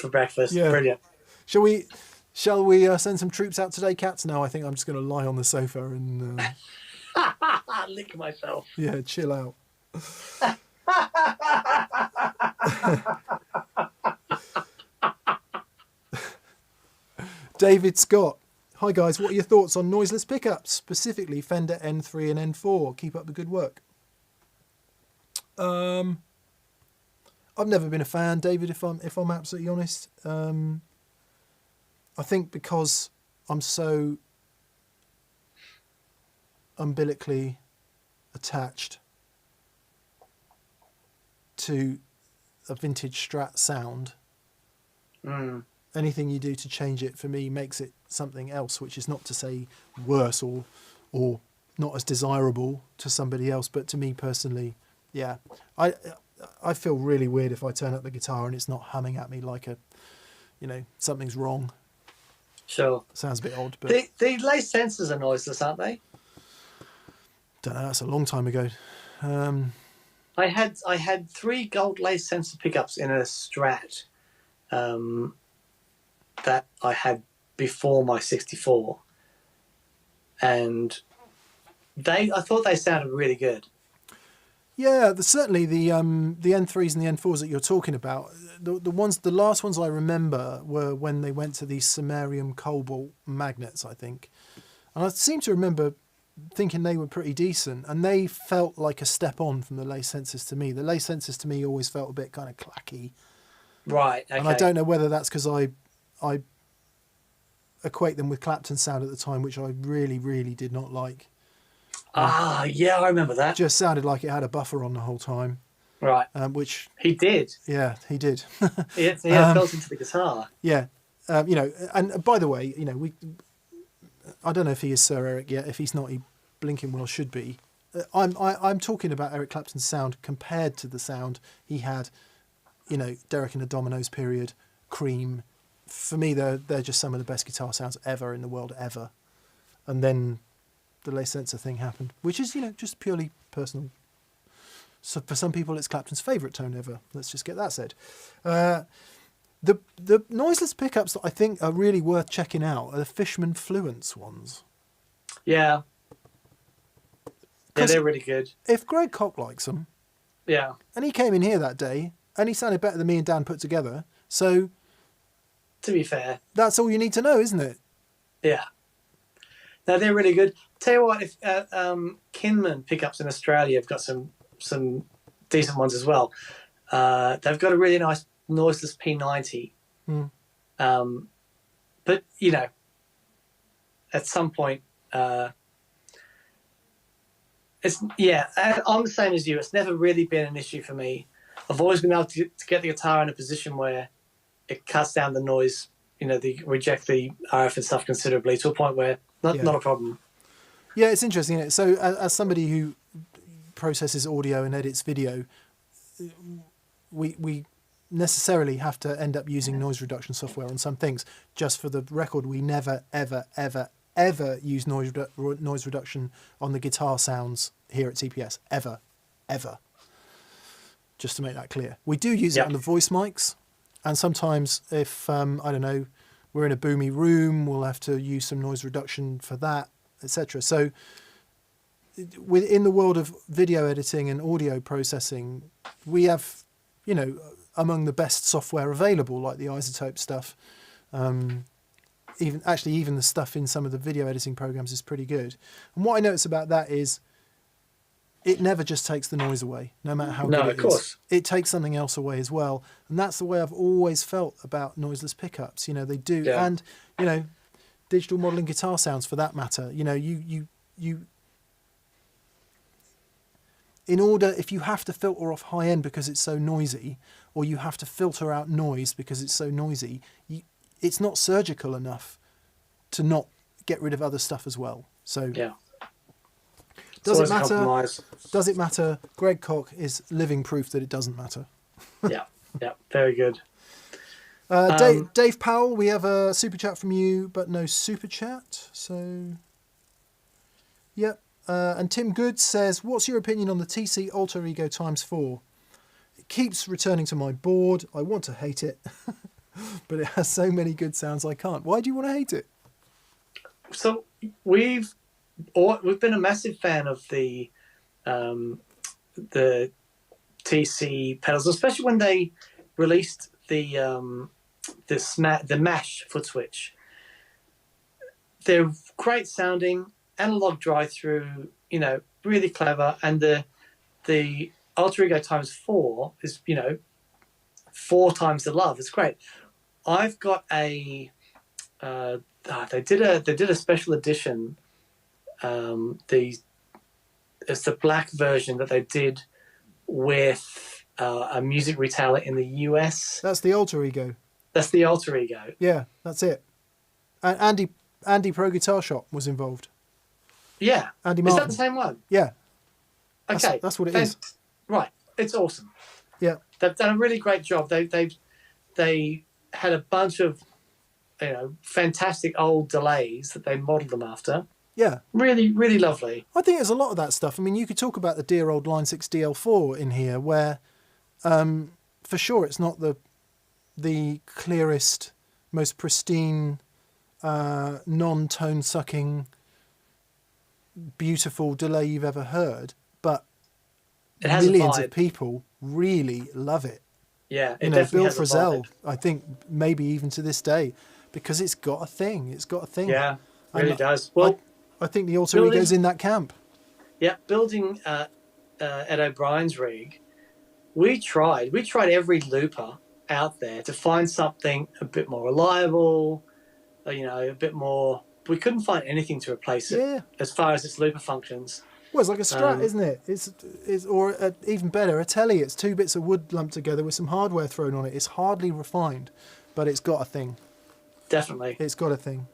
breakfast. Yeah. Brilliant. Shall we send some troops out today, cats? No, I think I'm just going to lie on the sofa and Lick myself. yeah, chill out. David Scott. Hi guys, what are your thoughts on noiseless pickups, specifically Fender N3 and N4? Keep up the good work. I've never been a fan, David, if I'm absolutely honest. I think because I'm so umbilically attached to a vintage Strat sound. Anything you do to change it for me makes it something else, which is not to say worse or not as desirable to somebody else, but to me personally, yeah, I feel really weird if I turn up the guitar and it's not humming at me like something's wrong. Sure. Sounds a bit odd, but the lace sensors are noiseless, aren't they? Don't know. That's a long time ago. I had 3 gold lace sensor pickups in a Strat that I had before my 64, and I thought they sounded really good. Yeah, certainly the N3s and the N4s that you're talking about, the last ones I remember were when they went to these samarium cobalt magnets, I think, and I seem to remember thinking they were pretty decent, and they felt like a step on from the lace sensors to me. The lace sensors to me always felt a bit kind of clacky, right? Okay. And I don't know whether that's because I equate them with Clapton sound at the time, which I really, really did not like. Yeah, I remember that. Just sounded like it had a buffer on the whole time. Right. Which he did. Yeah, he did. He had built into the guitar. Yeah. And by the way, I don't know if he is Sir Eric yet. If he's not, he blinking well should be. I'm talking about Eric Clapton's sound compared to the sound he had, Derek and the Dominoes period, Cream. For me, they're just some of the best guitar sounds ever in the world ever. And then the lace sensor thing happened, which is, just purely personal. So for some people, it's Clapton's favourite tone ever. Let's just get that said. The noiseless pickups that I think are really worth checking out are the Fishman Fluence ones. Yeah. Yeah, they're really good. If Greg Koch likes them, yeah, and he came in here that day, and he sounded better than me and Dan put together, so to be fair, that's all you need to know, isn't it? Yeah. No, they're really good. Tell you what, if Kinman pickups in Australia have got some decent ones as well. They've got a really nice noiseless P90. But at some point, I'm the same as you. It's never really been an issue for me. I've always been able to get the guitar in a position where it cuts down the noise, reject the RF and stuff considerably to a point where not a problem. Yeah, it's interesting, isn't it? So as somebody who processes audio and edits video, we necessarily have to end up using noise reduction software on some things. Just for the record, we never, ever, ever, ever use noise reduction on the guitar sounds here at TPS. Ever. Ever. Just to make that clear. We do use it on the voice mics. And sometimes if, we're in a boomy room, we'll have to use some noise reduction for that, etc. So within the world of video editing and audio processing, we have, you know, among the best software available, like the Isotope stuff. Even the stuff in some of the video editing programs is pretty good. And what I notice about that is it never just takes the noise away, no matter how good it is. of course. It takes something else away as well. And that's the way I've always felt about noiseless pickups. You know, they do. Yeah. And, you know, digital modeling guitar sounds for that matter. You know, you in order, if you have to filter off high end because it's so noisy, or you have to filter out noise because it's so noisy, it's not surgical enough to not get rid of other stuff as well. So yeah. does it matter? Does it matter? Greg Koch is living proof that it doesn't matter. Yeah, very good. Dave Powell, we have a super chat from you, but no super chat. So, yep. And Tim Good says, what's your opinion on the TC Alter Ego x4? It keeps returning to my board. I want to hate it, but it has so many good sounds I can't. Why do you want to hate it? So we've been a massive fan of the TC pedals, especially when they released the Mash foot switch. They're great sounding, analog drive-through, you know, really clever, and the Alter Ego x4 is, you know, 4 times the love. It's great. I've got a they did a special edition. It's the black version that they did with a music retailer in the US. That's the Alter Ego. That's the Alter Ego. Yeah, that's it. And Andy Pro Guitar Shop was involved. Yeah. Andy Is Martin. that the same one? Yeah. Okay. That's what it is. Right. It's awesome. Yeah. They've done a really great job. They had a bunch of, you know, fantastic old delays that they modelled them after. Yeah. Really, really lovely. I think there's a lot of that stuff. I mean, you could talk about the dear old Line 6 DL4 in here, where for sure it's not the clearest, most pristine, non-tone sucking, beautiful delay you've ever heard, but It has millions a vibe. of people really love it. Yeah, You know, Bill Frisell, I think maybe even to this day, because it's got a thing. It's got a thing. Yeah, really And does. Well, I think the Alter Ego's in that camp. yeah, building Ed O'Brien's rig, we tried every looper out there to find something a bit more reliable, you know, a bit more. We couldn't find anything to replace it. Yeah. As far as its looper functions. Well, it's like a Strat, isn't it? It's or even better, a Telly. It's 2 bits of wood lumped together with some hardware thrown on it. It's hardly refined, but it's got a thing. Definitely. It's got a thing.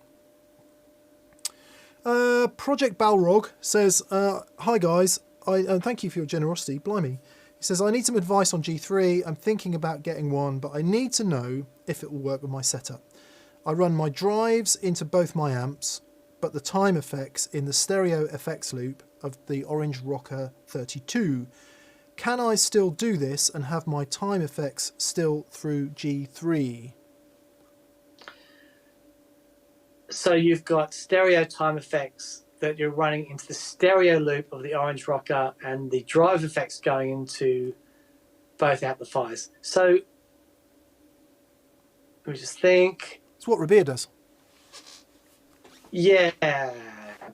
Project Balrog says, hi guys, and thank you for your generosity, blimey. He says, I need some advice on G3. I'm thinking about getting one, but I need to know if it will work with my setup. I run my drives into both my amps, but the time effects in the stereo effects loop of the Orange Rocker 32. Can I still do this and have my time effects still through G3? So you've got stereo time effects that you're running into the stereo loop of the Orange Rocker and the drive effects going into both amplifiers. So let me just think. It's what Rabea does. Yeah,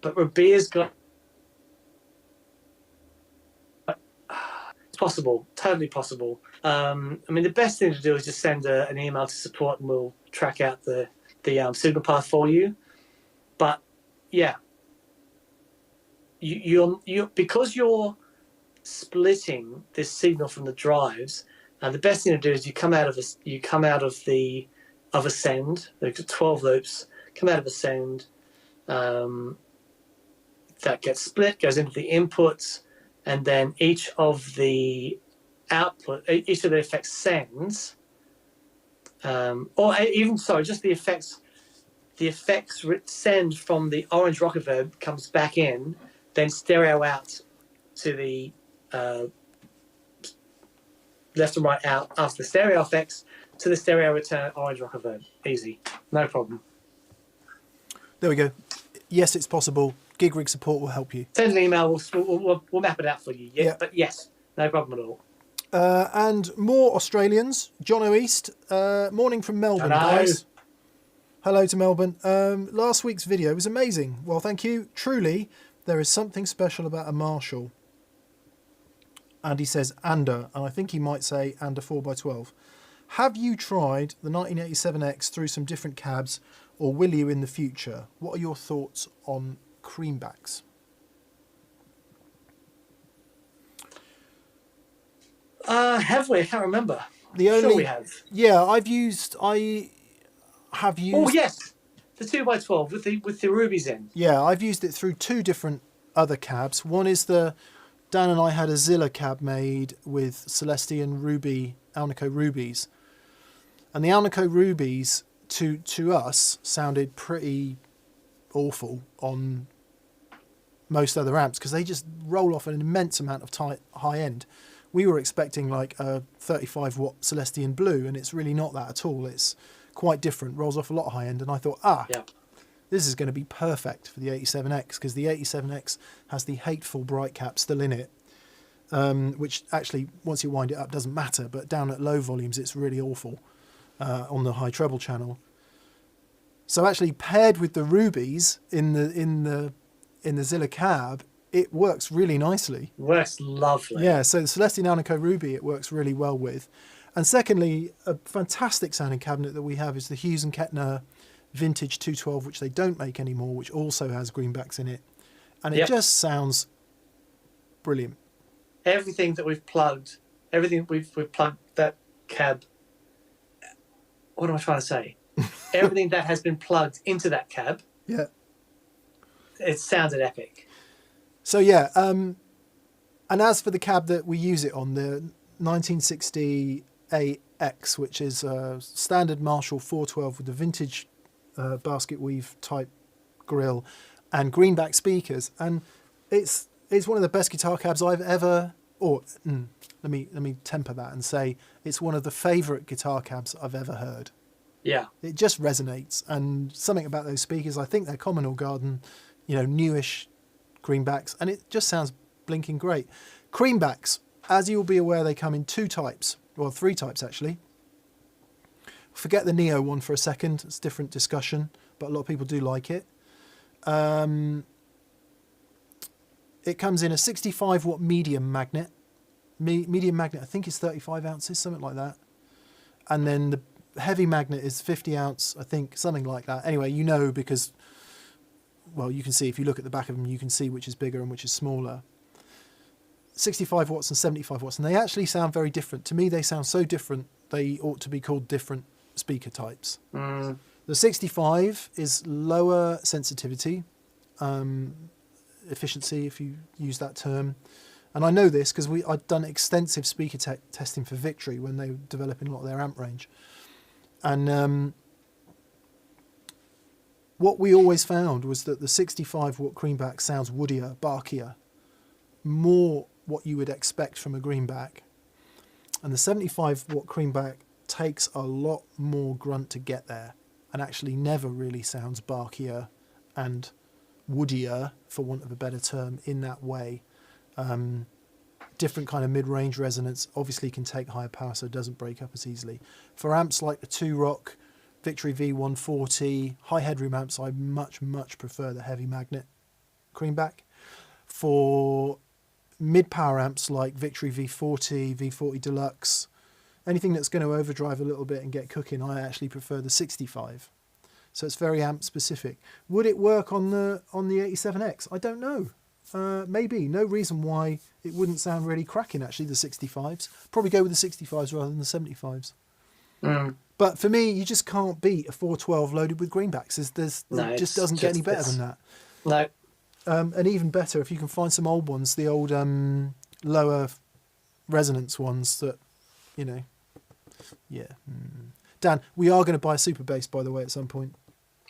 but Rabea's got... It's possible, totally possible. I mean, the best thing to do is just send an email to support and we'll track out the signal path for you. But yeah, you because you're splitting this signal from the drives, the best thing to do is you come out of Ascend. There's 12 loops. Come out of Ascend. That gets split, goes into the inputs, and then each of the effects sends, just the effects. The effects send from the Orange Rocker verb comes back in, then stereo out to the left and right out after the stereo effects to the stereo return Orange Rock Reverb. Easy, no problem. There we go. Yes, it's possible. Gig rig support will help you. Send an email. We'll map it out for you. Yeah. But yes, no problem at all. And more Australians. John O'East. Morning from Melbourne, Hello. guys. Hello to Melbourne. Last week's video was amazing. Well, thank you. Truly, there is something special about a Marshall. And he says Ander, and I think he might say Ander 4x12. Have you tried the 1987X through some different cabs, or will you in the future? What are your thoughts on creambacks? Have we? I can't remember. Sure we have. Yeah, I have used. Oh yes, the 2x12 with the rubies in. Yeah, I've used it through two different other cabs. One is Dan and I had a Zilla cab made with Celestian Ruby, Alnico Rubies. And the Alnico Rubies, to us, sounded pretty awful on most other amps because they just roll off an immense amount of high end. We were expecting like a 35 watt Celestian Blue, and it's really not that at all. It's quite different, rolls off a lot of high end. And I thought, this is going to be perfect for the 87X because the 87X has the hateful bright cap still in it, which actually, once you wind it up, doesn't matter. But down at low volumes, it's really awful on the high treble channel. So actually, paired with the rubies in the Zilla cab, it works really nicely. Works lovely. Yeah, so the Celestian Alnico Ruby, it works really well with. And secondly, a fantastic sounding cabinet that we have is the Hughes and Kettner Vintage 212, which they don't make anymore, which also has greenbacks in it. And it just sounds brilliant. Everything that we've plugged, we've plugged that cab. What am I trying to say? Everything that has been plugged into that cab, it sounded epic. So yeah, and as for the cab that we use it on, the 1960 AX, which is a standard Marshall 412 with the vintage basket weave type grill and greenback speakers, and it's one of the best guitar cabs I've ever. Let me temper that and say it's one of the favourite guitar cabs I've ever heard. Yeah, it just resonates, and something about those speakers. I think they're Common or Garden, newish greenbacks, and it just sounds blinking great. Creambacks, as you'll be aware, they come in two types, well, three types actually. Forget the Neo one for a second, it's a different discussion, but a lot of people do like it. It comes in a 65 watt medium magnet. Medium magnet, I think is 35 ounces, something like that. And then the heavy magnet is 50 ounce, I think, something like that. Anyway, because, well, you can see if you look at the back of them, you can see which is bigger and which is smaller. 65 watts and 75 watts, and they actually sound very different. To me, they sound so different, they ought to be called different speaker types. The 65 is lower sensitivity, efficiency, if you use that term. And I know this because I'd done extensive speaker testing for Victory when they were developing a lot of their amp range. And what we always found was that the 65 watt greenback sounds woodier, barkier, more what you would expect from a greenback. And the 75 watt greenback takes a lot more grunt to get there and actually never really sounds barkier and woodier, for want of a better term, in that way. Different kind of mid-range resonance obviously can take higher power, so it doesn't break up as easily. For amps like the 2-Rock, Victory V140, high headroom amps, I much, much prefer the heavy magnet greenback. For mid-power amps like Victory V40, V40 Deluxe, anything that's going to overdrive a little bit and get cooking, I actually prefer the 65. So it's very amp specific. Would it work on the 87X? I don't know. Maybe. No reason why it wouldn't sound really cracking, actually, the 65s. Probably go with the 65s rather than the 75s. But for me, you just can't beat a 412 loaded with greenbacks. It just doesn't get any better than that. No. And even better, if you can find some old ones, the old lower resonance ones that, yeah. Dan, we are going to buy a super bass, by the way, at some point.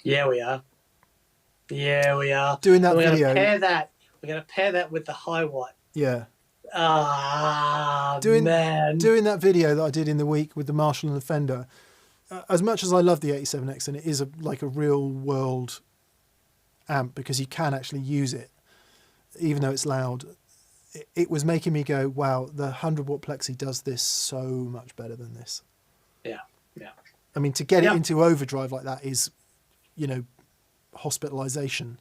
Yeah, we are. Yeah, we are. Doing that video. We're going to pair that with the high watt. Yeah. Man. Doing that video that I did in the week with the Marshall and the Fender, as much as I love the 87X, and it is like a real world amp because you can actually use it, even though it's loud. It was making me go, wow, the 100 watt Plexi does this so much better than this. Yeah. I mean, to get it into overdrive like that is, hospitalization.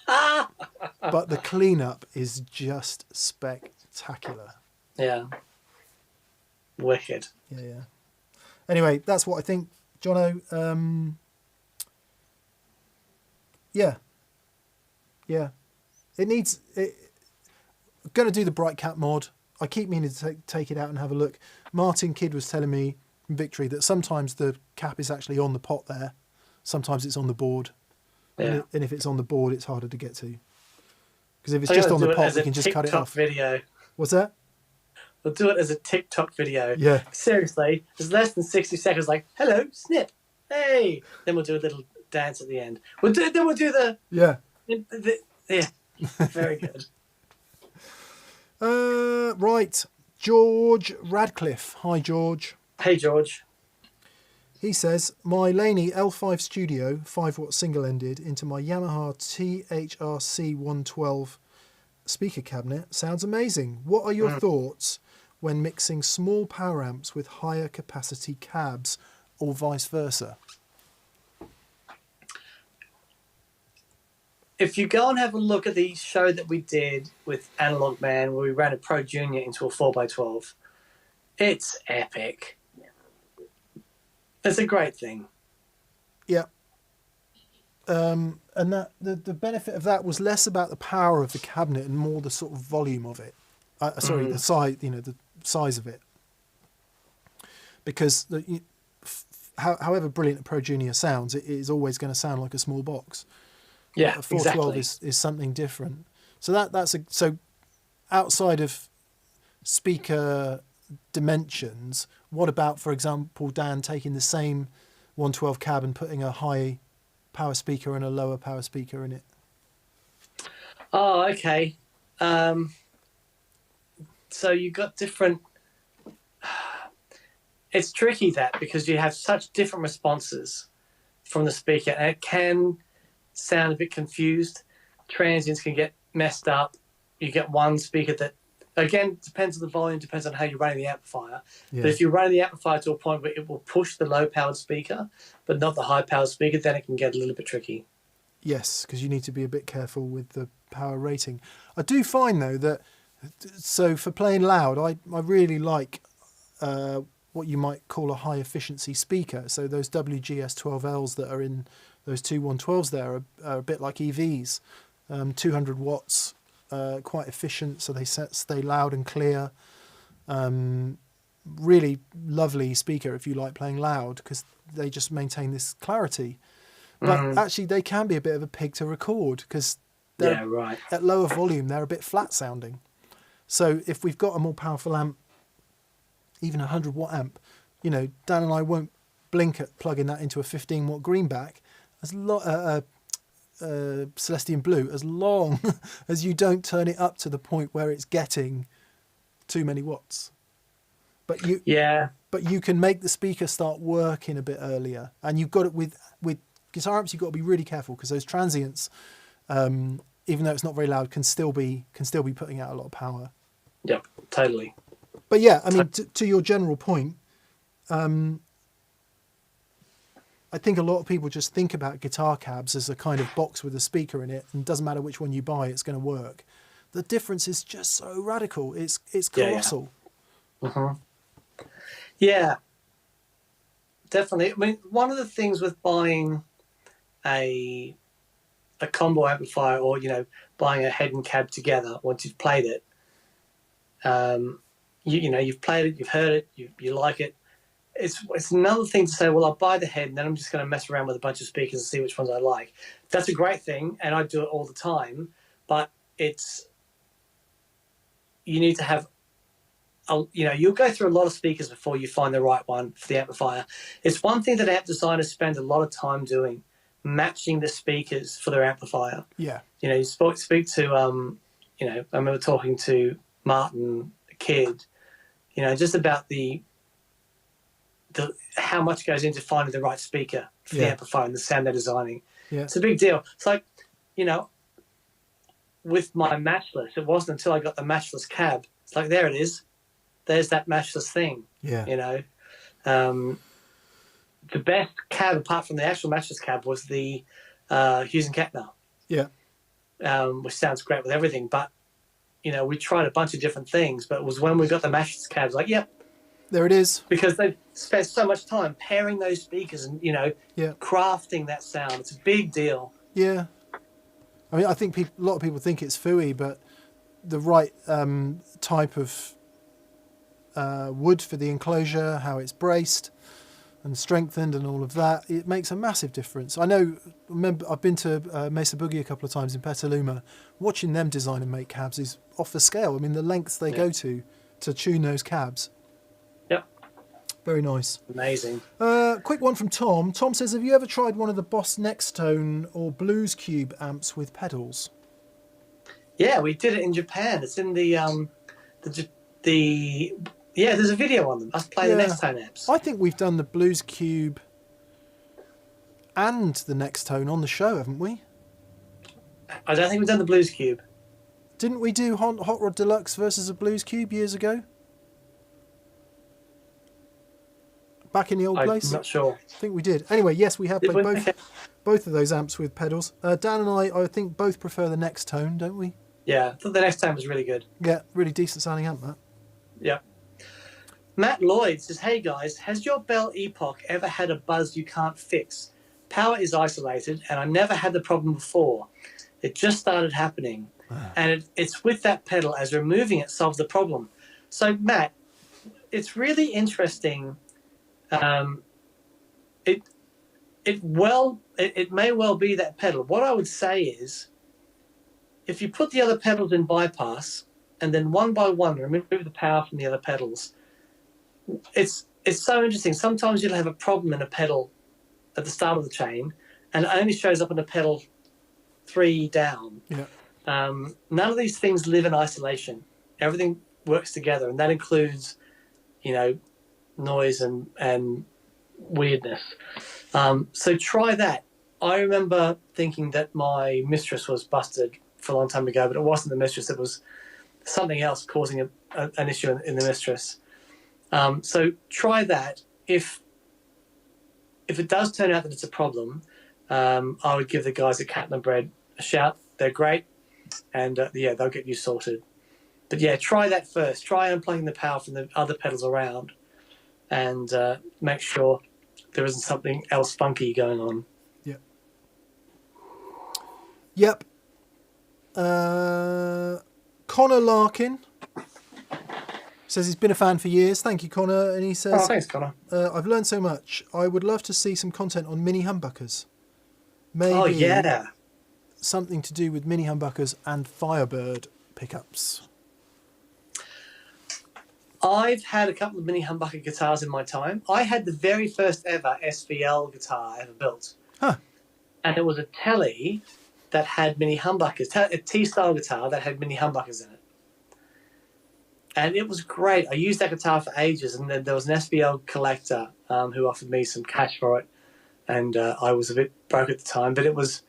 But the cleanup is just spectacular. Yeah. Wicked. Yeah. Anyway, that's what I think, Jono. Yeah. It needs. I'm going to do the Bright Cat mod. I keep meaning to take it out and have a look. Martin Kidd was telling me in Victory that sometimes the cap is actually on the pot there. Sometimes it's on the board. Yeah. And if it's on the board, it's harder to get to. Because if it's just on the pot, we can just cut it off. Video. What's that? We'll do it as a TikTok video. Yeah. Seriously, it's less than 60 seconds. Like, hello, snip, hey. Then we'll do a little dance at the end. We'll do the Yeah. Yeah. Very good. Right. George Radcliffe. Hi, George. Hey, George. He says, my Laney L5 Studio 5-watt single-ended into my Yamaha THRC 112 speaker cabinet sounds amazing. What are your thoughts when mixing small power amps with higher capacity cabs or vice versa? If you go and have a look at the show that we did with Analog Man, where we ran a Pro Junior into a 4x12, it's epic. It's a great thing. Yeah. And that the benefit of that was less about the power of the cabinet and more the sort of volume of it. The size, the size of it. Because however brilliant a Pro Junior sounds, it is always going to sound like a small box. Yeah, a 412 exactly. is something different. So so outside of speaker dimensions, what about, for example, Dan taking the same 112 cab and putting a high power speaker and a lower power speaker in it? Oh, okay. So you've got different... It's tricky that because you have such different responses from the speaker, and it can sound a bit confused. Transients can get messed up. You get one speaker that, again, depends on the volume, depends on how you're running the amplifier. Yeah. But if you're running the amplifier to a point where it will push the low-powered speaker, but not the high-powered speaker, then it can get a little bit tricky. Yes, because you need to be a bit careful with the power rating. I do find, though, that so for playing loud, I really like what you might call a high-efficiency speaker. So those WGS12Ls that are in those two 112s there are a bit like EVs, 200 watts, quite efficient, so they stay loud and clear. Really lovely speaker if you like playing loud because they just maintain this clarity. But actually they can be a bit of a pig to record because at lower volume they're a bit flat sounding. So if we've got a more powerful amp, even a 100 watt amp, Dan and I won't blink at plugging that into a 15 watt greenback Celestian Blue as long as you don't turn it up to the point where it's getting too many watts. But you can make the speaker start working a bit earlier, and you've got it with guitar amps. You've got to be really careful because those transients, even though it's not very loud, can still be putting out a lot of power. Yep, totally. But yeah, I mean, to your general point, I think a lot of people just think about guitar cabs as a kind of box with a speaker in it, and it doesn't matter which one you buy, it's going to work. The difference is just so radical. It's colossal. Yeah, definitely. I mean, one of the things with buying a combo amplifier or, buying a head and cab together once you've played it, you've played it, you've heard it, you like it. It's another thing to say, well, I'll buy the head and then I'm just going to mess around with a bunch of speakers and see which ones I like. That's a great thing, and I do it all the time, but you need to have, you'll go through a lot of speakers before you find the right one for the amplifier. It's one thing that amp designers spend a lot of time doing, matching the speakers for their amplifier. Yeah. You speak to, I remember talking to Martin Kidd, just about the how much goes into finding the right speaker for the amplifier and the sound they're designing. Yeah. It's a big deal. It's like, with my matchless, it wasn't until I got the matchless cab. It's like, there it is. There's that matchless thing. Yeah. The best cab, apart from the actual matchless cab, was the Hughes and Kettner. Yeah. Which sounds great with everything. But, we tried a bunch of different things. But it was when we got the matchless cabs, like, yep. There it is. Because they've spent so much time pairing those speakers and, crafting that sound. It's a big deal. Yeah. I mean, I think a lot of people think it's phooey, but the right type of wood for the enclosure, how it's braced and strengthened and all of that, it makes a massive difference. Remember, I've been to Mesa Boogie a couple of times in Petaluma. Watching them design and make cabs is off the scale. I mean, the lengths they go to tune those cabs. Yep. Very nice. Amazing. Quick one from Tom. Tom says, have you ever tried one of the Boss Nextone or Blues Cube amps with pedals? Yeah, we did it in Japan. It's in there's a video on them. Us play the Nextone amps. I think we've done the Blues Cube and the Nextone on the show, haven't we? I don't think we've done the Blues Cube. Didn't we do Hot Rod Deluxe versus a Blues Cube years ago? Back in the old place? I'm not sure. I think we did. Anyway, yes, we have played both of those amps with pedals. Dan and I think, both prefer the Nextone, don't we? Yeah, I thought the Nextone was really good. Yeah, really decent sounding amp, that. Yeah. Matt Lloyd says, hey guys, has your Bell Epoch ever had a buzz you can't fix? Power is isolated, and I never had the problem before. It just started happening. And it's with that pedal, as removing it solves the problem. So, Matt, it's really interesting. It may well be that pedal. What I would say is, if you put the other pedals in bypass, and then one by one remove the power from the other pedals, it's so interesting. Sometimes you'll have a problem in a pedal at the start of the chain, and it only shows up in a pedal 3 down. Yeah. None of these things live in isolation. Everything works together, and that includes, noise and weirdness. So try that. I remember thinking that my mistress was busted for a long time ago, but it wasn't the mistress. It was something else causing an issue in the mistress. So try that. If it does turn out that it's a problem, I would give the guys at Cat and Bread a shout. They're great, and they'll get you sorted. But yeah, try that first. Try unplugging the power from the other pedals around, and make sure there isn't something else funky going on. Yep. Connor Larkin says he's been a fan for years. Thank you, Connor. And he says, thanks, Connor. I've learned so much. I would love to see some content on mini humbuckers. Maybe something to do with mini humbuckers and Firebird pickups. I've had a couple of mini humbucker guitars in my time. I had the very first ever SVL guitar I ever built. Huh. And it was a Telly that had mini humbuckers, a T-style guitar that had mini humbuckers in it. And it was great. I used that guitar for ages, and then there was an SVL collector who offered me some cash for it, and I was a bit broke at the time, but it was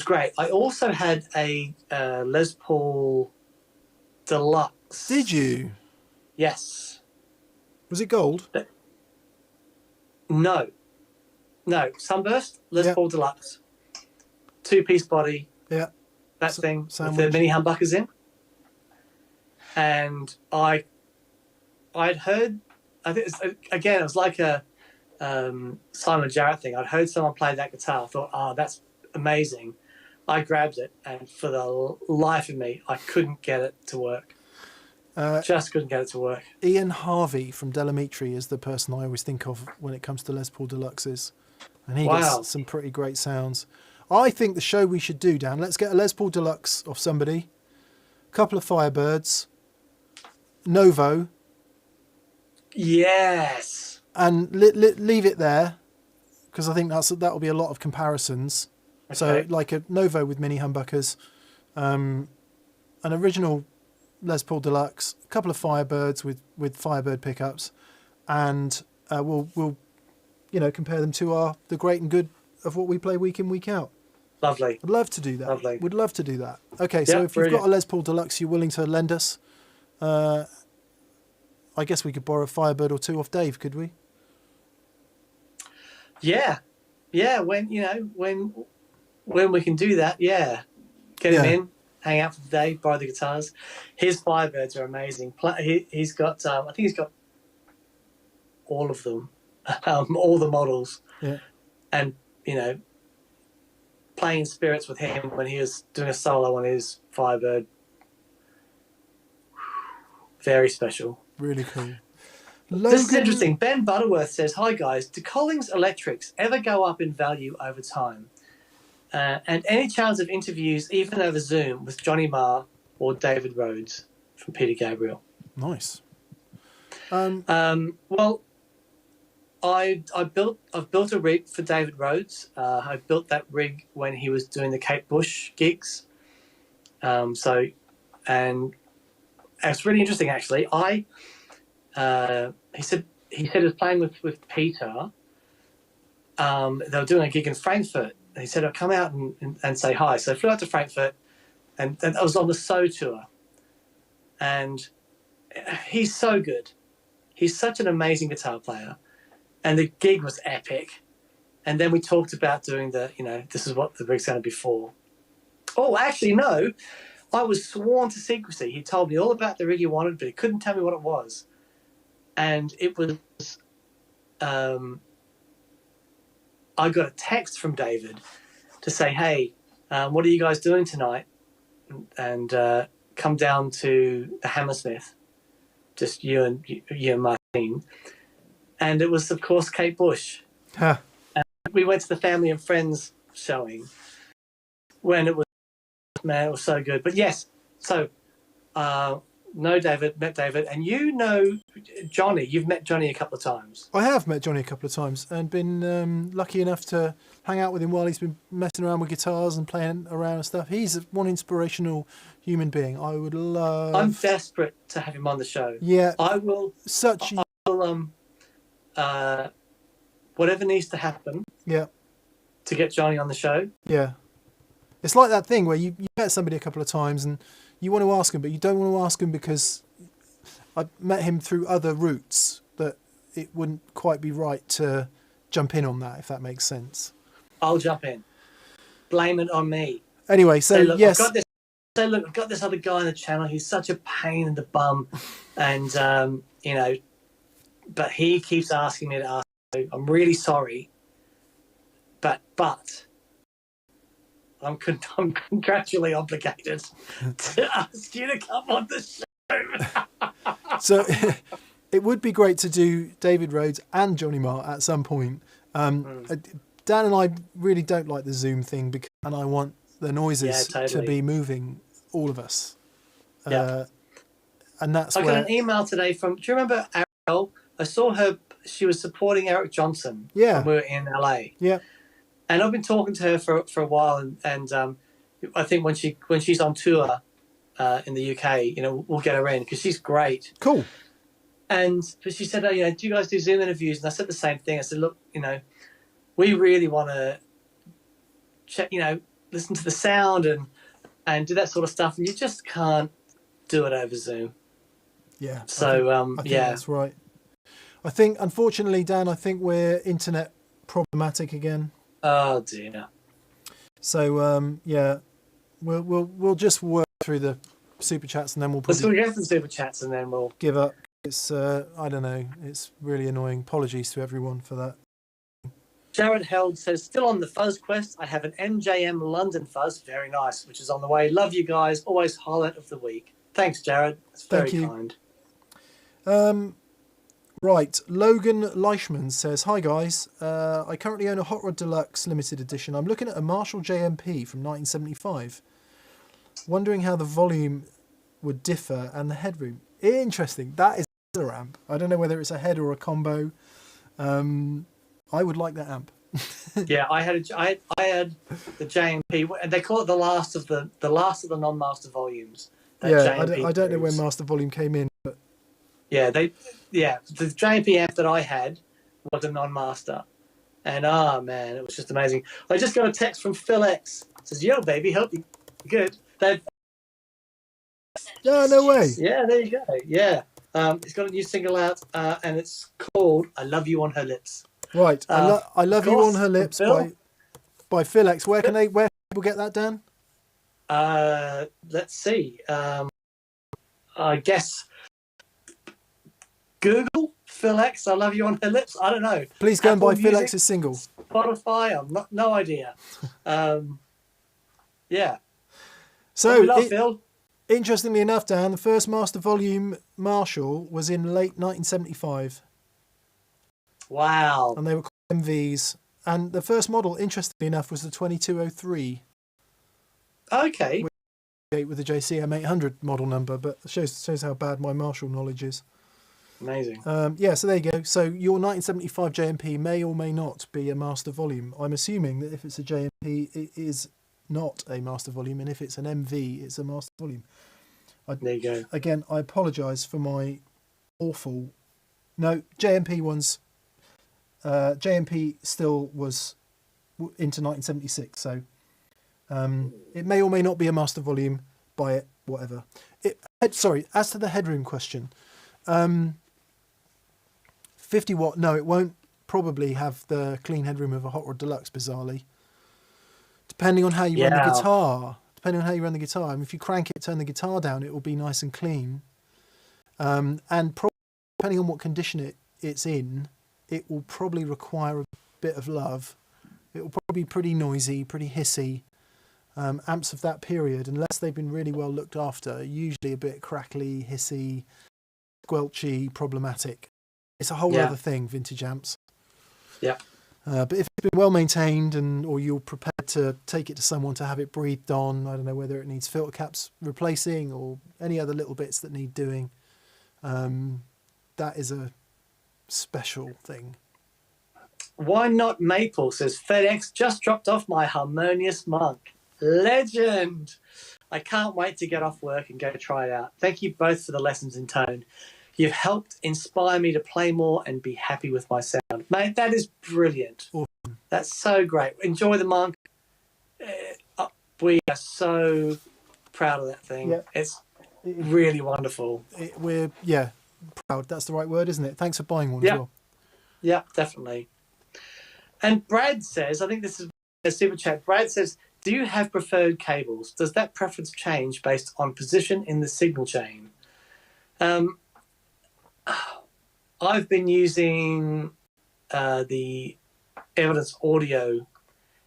great. I also had a Les Paul Deluxe. Did you? Yes. Was it gold? No. Sunburst, Les Paul Deluxe. 2-piece body. Yeah. That thing with the mini humbuckers in. And I'd heard, I think it was like a Simon Jarrett thing. I'd heard someone play that guitar. I thought, that's amazing. I grabbed it, and for the life of me, I couldn't get it to work. Just couldn't get it to work. Ian Harvey from Delamitri is the person I always think of when it comes to Les Paul Deluxes. And he gets some pretty great sounds. I think the show we should do, Dan, let's get a Les Paul Deluxe off somebody, a couple of Firebirds, Novo. Yes. And leave it there, because I think that'll be a lot of comparisons. Okay. So like a Novo with mini humbuckers, an original Les Paul Deluxe, a couple of Firebirds with Firebird pickups, and we'll compare them to the great and good of what we play week in, week out. Lovely. I'd love to do that. Lovely. Would love to do that. Okay, so if you've got a Les Paul Deluxe you're willing to lend us, I guess we could borrow a Firebird or two off Dave, could we? Yeah. When we can do that, yeah. Get him in, hang out for the day, borrow the guitars. His Firebirds are amazing. He's got, I think he's got all of them, all the models. Yeah. And, playing spirits with him when he was doing a solo on his Firebird. Very special. Really cool. This is interesting. Ben Butterworth says, "Hi guys, do Collings electrics ever go up in value over time? And any chance of interviews, even over Zoom, with Johnny Marr or David Rhodes?" From Peter Gabriel. Nice. Well, I've built a rig for David Rhodes. I built that rig when he was doing the Kate Bush gigs. And it's really interesting actually. He said he was playing with Peter. They were doing a gig in Frankfurt. And he said, "I'll come out and say hi." So I flew out to Frankfurt, and I was on the So tour. And he's so good. He's such an amazing guitar player. And the gig was epic. And then we talked about doing this is what the rig's going to be for. Oh, actually, no. I was sworn to secrecy. He told me all about the rig he wanted, but he couldn't tell me what it was. And it was... I got a text from David to say, "Hey, what are you guys doing tonight? And come down to the Hammersmith, just you and Martine." And it was, of course, Kate Bush. Huh. And we went to the family and friends showing when it was so good. But yes, so met David, and Johnny. You've met Johnny a couple of times. I have met Johnny a couple of times and been lucky enough to hang out with him while he's been messing around with guitars and playing around and stuff. He's one inspirational human being. I would love... I'm desperate to have him on the show. Yeah. I will... whatever needs to happen to get Johnny on the show. Yeah. It's like that thing where you met somebody a couple of times and you want to ask him, but you don't want to ask him because I met him through other routes that it wouldn't quite be right to jump in on that, if that makes sense. I'll jump in. Blame it on me. Anyway, so yes. I've got this other guy on the channel. He's such a pain in the bum. And, but he keeps asking me to ask you. I'm really sorry. But I'm contractually obligated to ask you to come on the show. So it would be great to do David Rhodes and Johnny Marr at some point. Dan and I really don't like the Zoom thing and I want the noises to be moving all of us. And that's I got an email today do you remember Ariel? I saw her, she was supporting Eric Johnson when we were in LA. Yeah. And I've been talking to her for a while, and I think when she's on tour in the UK, we'll get her in because she's great. Cool. But she said, "Oh, do you guys do Zoom interviews?" And I said the same thing. I said, "Look, we really want to check, listen to the sound and do that sort of stuff, and you just can't do it over Zoom." Yeah. So I think that's right. I think, unfortunately, Dan, we're internet problematic again. Oh dear. So we'll just work through the super chats and then we'll get to the super chats and then we'll give up. It's I don't know. It's really annoying. Apologies to everyone for that. Jared Held says, "Still on the fuzz quest. I have an MJM London fuzz, very nice, which is on the way. Love you guys. Always highlight of the week." Thanks, Jared. That's very kind. Right, Logan Leishman says, "Hi guys, I currently own a Hot Rod Deluxe limited edition. I'm looking at a Marshall JMP from 1975. Wondering how the volume would differ and the headroom." Interesting. That is a amp. I don't know whether it's a head or a combo. I would like that amp. Yeah, I had the JMP, and they call it the last of the non-master volumes. I don't know when Master Volume came in, but the JMP amp that I had was a non-master. And man, it was just amazing. I just got a text from Phil X. It says, "Yo, baby, hope you're good." Oh, no way. Yeah, there you go. Yeah. It's got a new single out, and it's called "I Love You on Her Lips." Right. I Love You on Her Lips Phil. by Phil X. Where can people get that, Dan? Let's see. I guess Google Phil X. I Love You on Her Lips. I don't know. Please go and buy Apple Phil Music, X's single. Spotify. No idea. Yeah. So, we love Phil. interestingly enough, Dan, the first master volume Marshall was in late 1975. Wow. And they were called MVs. And the first model, interestingly enough, was the 2203. Okay. With the JCM 800 model number, but it shows how bad my Marshall knowledge is. Amazing. Yeah, so there you go. So your 1975 JMP may or may not be a master volume. I'm assuming that if it's a JMP, it is not a master volume, and if it's an MV, it's a master volume. There you go. Again, I apologise for my awful... No, JMP ones... JMP still was into 1976, so it may or may not be a master volume. Buy it, whatever. Sorry, as to the headroom question, 50 watt, no, it won't probably have the clean headroom of a Hot Rod Deluxe, bizarrely. Depending on how you run the guitar. I mean, if you crank it, turn the guitar down, it will be nice and clean. And probably, depending on what condition it's in, it will probably require a bit of love. It will probably be pretty noisy, pretty hissy. Amps of that period, unless they've been really well looked after, usually a bit crackly, hissy, squelchy, problematic. It's a whole other thing, vintage amps. Yeah. But if it's been well maintained, or you're prepared to take it to someone to have it breathed on, I don't know whether it needs filter caps replacing or any other little bits that need doing, that is a special thing. Why not Maple? Says FedEx just dropped off my Harmonious Monk. Legend. I can't wait to get off work and go try it out. Thank you both for the lessons in tone. You've helped inspire me to play more and be happy with my sound. Mate, that is brilliant. Awesome. That's so great. Enjoy the Monk. We are so proud of that thing. Yeah. It's really wonderful. We're proud. That's the right word, isn't it? Thanks for buying one as well. Yeah, definitely. And Brad says, I think this is a super chat. Brad says, do you have preferred cables? Does that preference change based on position in the signal chain? I've been using the Evidence Audio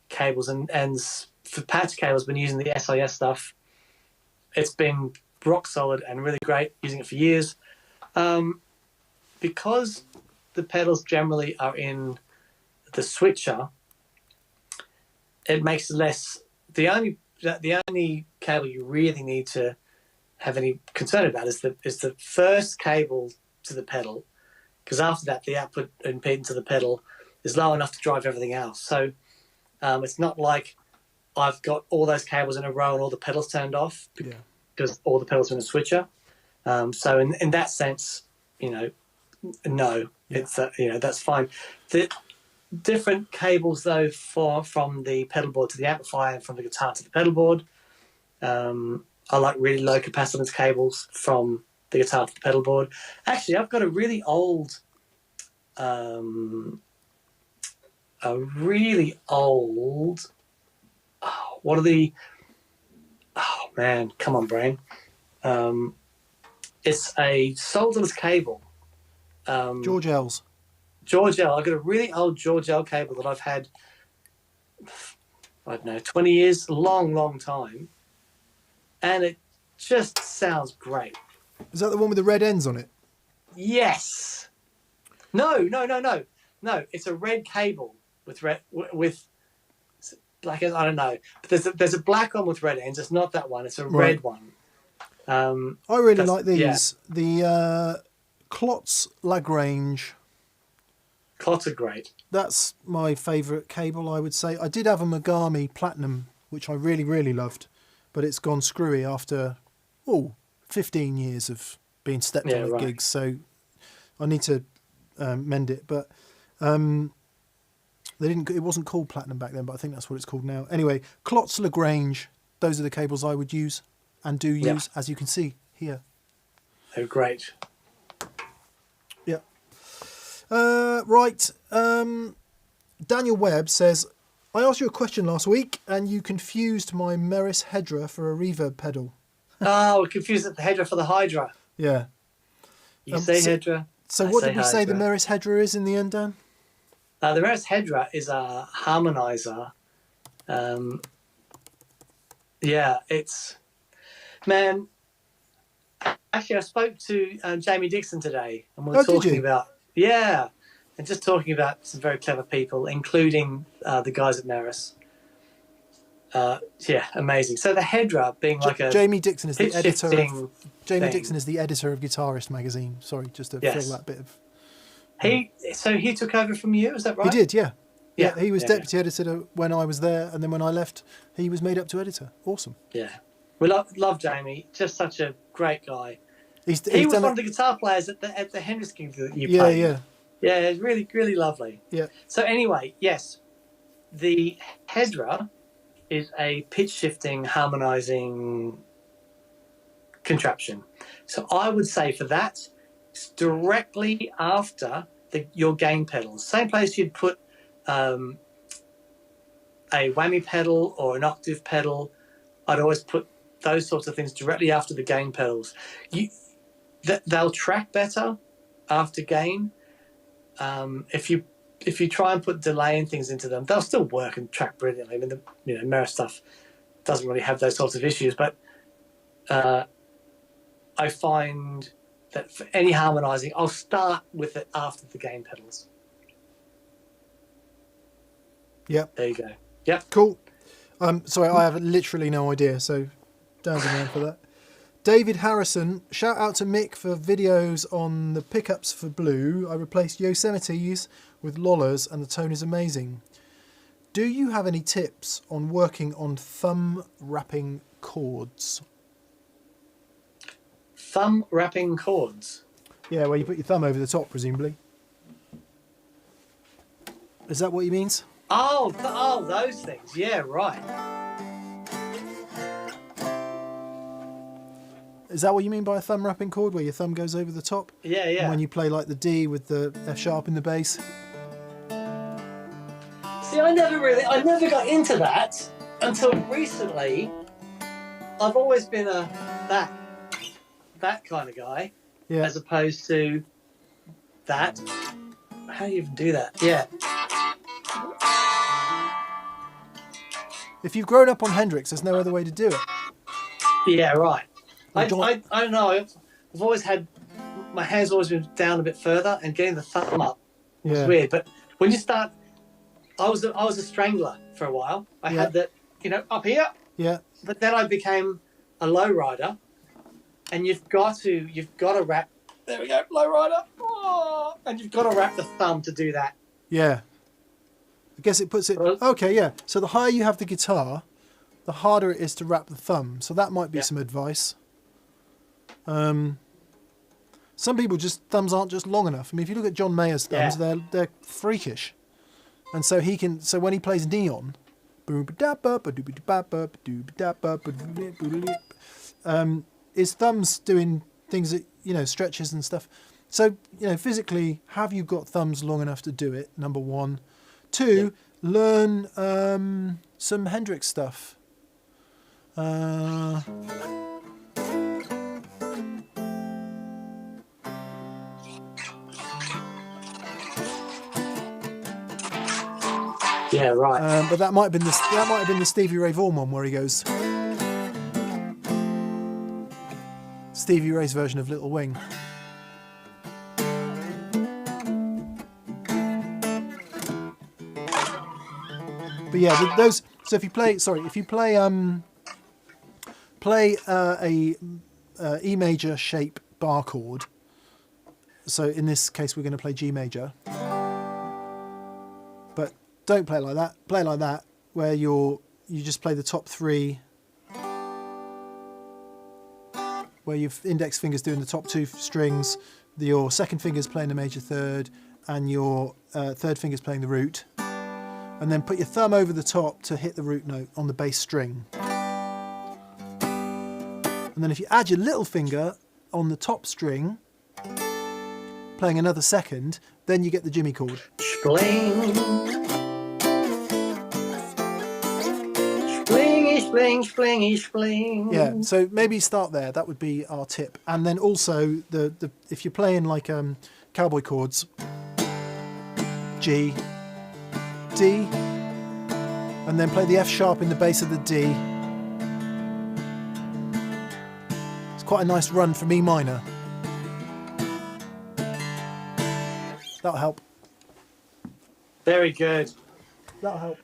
cables, and for patch cables, been using the SIS stuff. It's been rock solid and really great, using it for years. Because the pedals generally are in the switcher, it makes less. The only cable you really need to have any concern about is the first cable to the pedal, because after that the output impedance of the pedal is low enough to drive everything else. So it's not like I've got all those cables in a row and all the pedals turned off, because all the pedals are in a switcher. So in that sense, no, it's that's fine. The different cables though from the pedal board to the amplifier and from the guitar to the pedal board. I like really low capacitance cables from the guitar to the pedal board. Actually, I've got a really old, what are the? Oh man, come on, brain. It's a solderless cable. George L's. George L. I've got a really old George L cable that I've had, I don't know, 20 years, long time. And it just sounds great. Is that the one with the red ends on it? Yes. No. It's a red cable with black ends. I don't know. But there's a black one with red ends. It's not that one. It's a red one. I really like these. Yeah. The Klotz Lagrange. Klotz are great. That's my favourite cable, I would say. I did have a Megami Platinum, which I really, really loved, but it's gone screwy after 15 years of being stepped on at gigs, so I need to mend it. But They didn't. It wasn't called platinum back then, but I think that's what it's called now. Anyway, Klotz Lagrange. Those are the cables I would use and do use, as you can see here. They're great. Yeah. Right. Daniel Webb says, I asked you a question last week and you confused my Meris Hedra for a reverb pedal. Oh, we confused the Hedra for the Hydra. Yeah. You say Hedra. So I what say did we say the Hydra. Meris Hedra is in the end, Dan? The Meris Hedra is a harmonizer. Yeah, it's... Man, actually, I spoke to Jamie Dixon today, and we were talking about... Yeah, and just talking about some very clever people, including the guys at Meris. Yeah, amazing. So the Hedra being like a... Jamie Dixon is the editor of... Jamie thing. Dixon is the editor of Guitarist magazine. Sorry, just to fill that bit of... So he took over from you, is that right? He did, yeah. Yeah, he was deputy editor when I was there, and then when I left, he was made up to editor. Awesome. Yeah. We love Jamie. Just such a great guy. He was one of the guitar players at the Hendrix gigs that you played. Yeah, it's really, really lovely. Yeah. So anyway, yes, the Hedra is a pitch-shifting, harmonizing contraption. So I would say for that, it's directly after your gain pedals. Same place you'd put a whammy pedal or an octave pedal. I'd always put those sorts of things directly after the gain pedals. They'll track better after gain. If you try and put delay and things into them, they'll still work and track brilliantly. I mean, the Meris stuff doesn't really have those sorts of issues, but I find that for any harmonizing, I'll start with it after the gain pedals. Yep. There you go. Yep. Cool. Sorry, I have literally no idea, so Dan's around for that. David Harrison, shout out to Mick for videos on the pickups for Blue. I replaced Yosemites with Lollas and the tone is amazing. Do you have any tips on working on thumb wrapping chords? Thumb wrapping chords? Yeah, where you put your thumb over the top, presumably. Is that what he means? Oh, those things. Yeah, right. Is that what you mean by a thumb wrapping chord, where your thumb goes over the top? Yeah. And when you play like the D with the F sharp in the bass? See, I never got into that until recently. I've always been that kind of guy, as opposed to that. How do you even do that? Yeah. If you've grown up on Hendrix, there's no other way to do it. Yeah, right. I don't know. I've always had my hands always been down a bit further, and getting the thumb up was weird. But when you start, I was a strangler for a while. I had that, up here. Yeah. But then I became a low rider, and you've got to wrap. There we go, low rider. Oh, and you've got to wrap the thumb to do that. Yeah. I guess it puts it... Okay, yeah. So the higher you have the guitar, the harder it is to wrap the thumb. So that might be some advice. Some people thumbs aren't just long enough. I mean, if you look at John Mayer's thumbs, they're freakish. And so when he plays Neon, his thumb's doing things that, stretches and stuff. So, physically, have you got thumbs long enough to do it? Number one. Two, learn some Hendrix stuff. Yeah, right. But that might have been the Stevie Ray Vaughan one where he goes. Stevie Ray's version of Little Wing. But yeah, those. So if you play a E major shape bar chord. So in this case, we're going to play G major. But don't play it like that. Play it like that, where you just play the top three, where your index finger's doing the top two strings, your second finger's playing the major third, and your third finger's playing the root, and then put your thumb over the top to hit the root note on the bass string. And then if you add your little finger on the top string, playing another second, then you get the Jimmy chord. Spling. Splingy, spling, splingy, spling. Yeah, so maybe start there. That would be our tip. And then also, the if you're playing like cowboy chords, G, D, and then play the F sharp in the bass of the D. It's quite a nice run from E minor. That'll help. Very good. That'll help.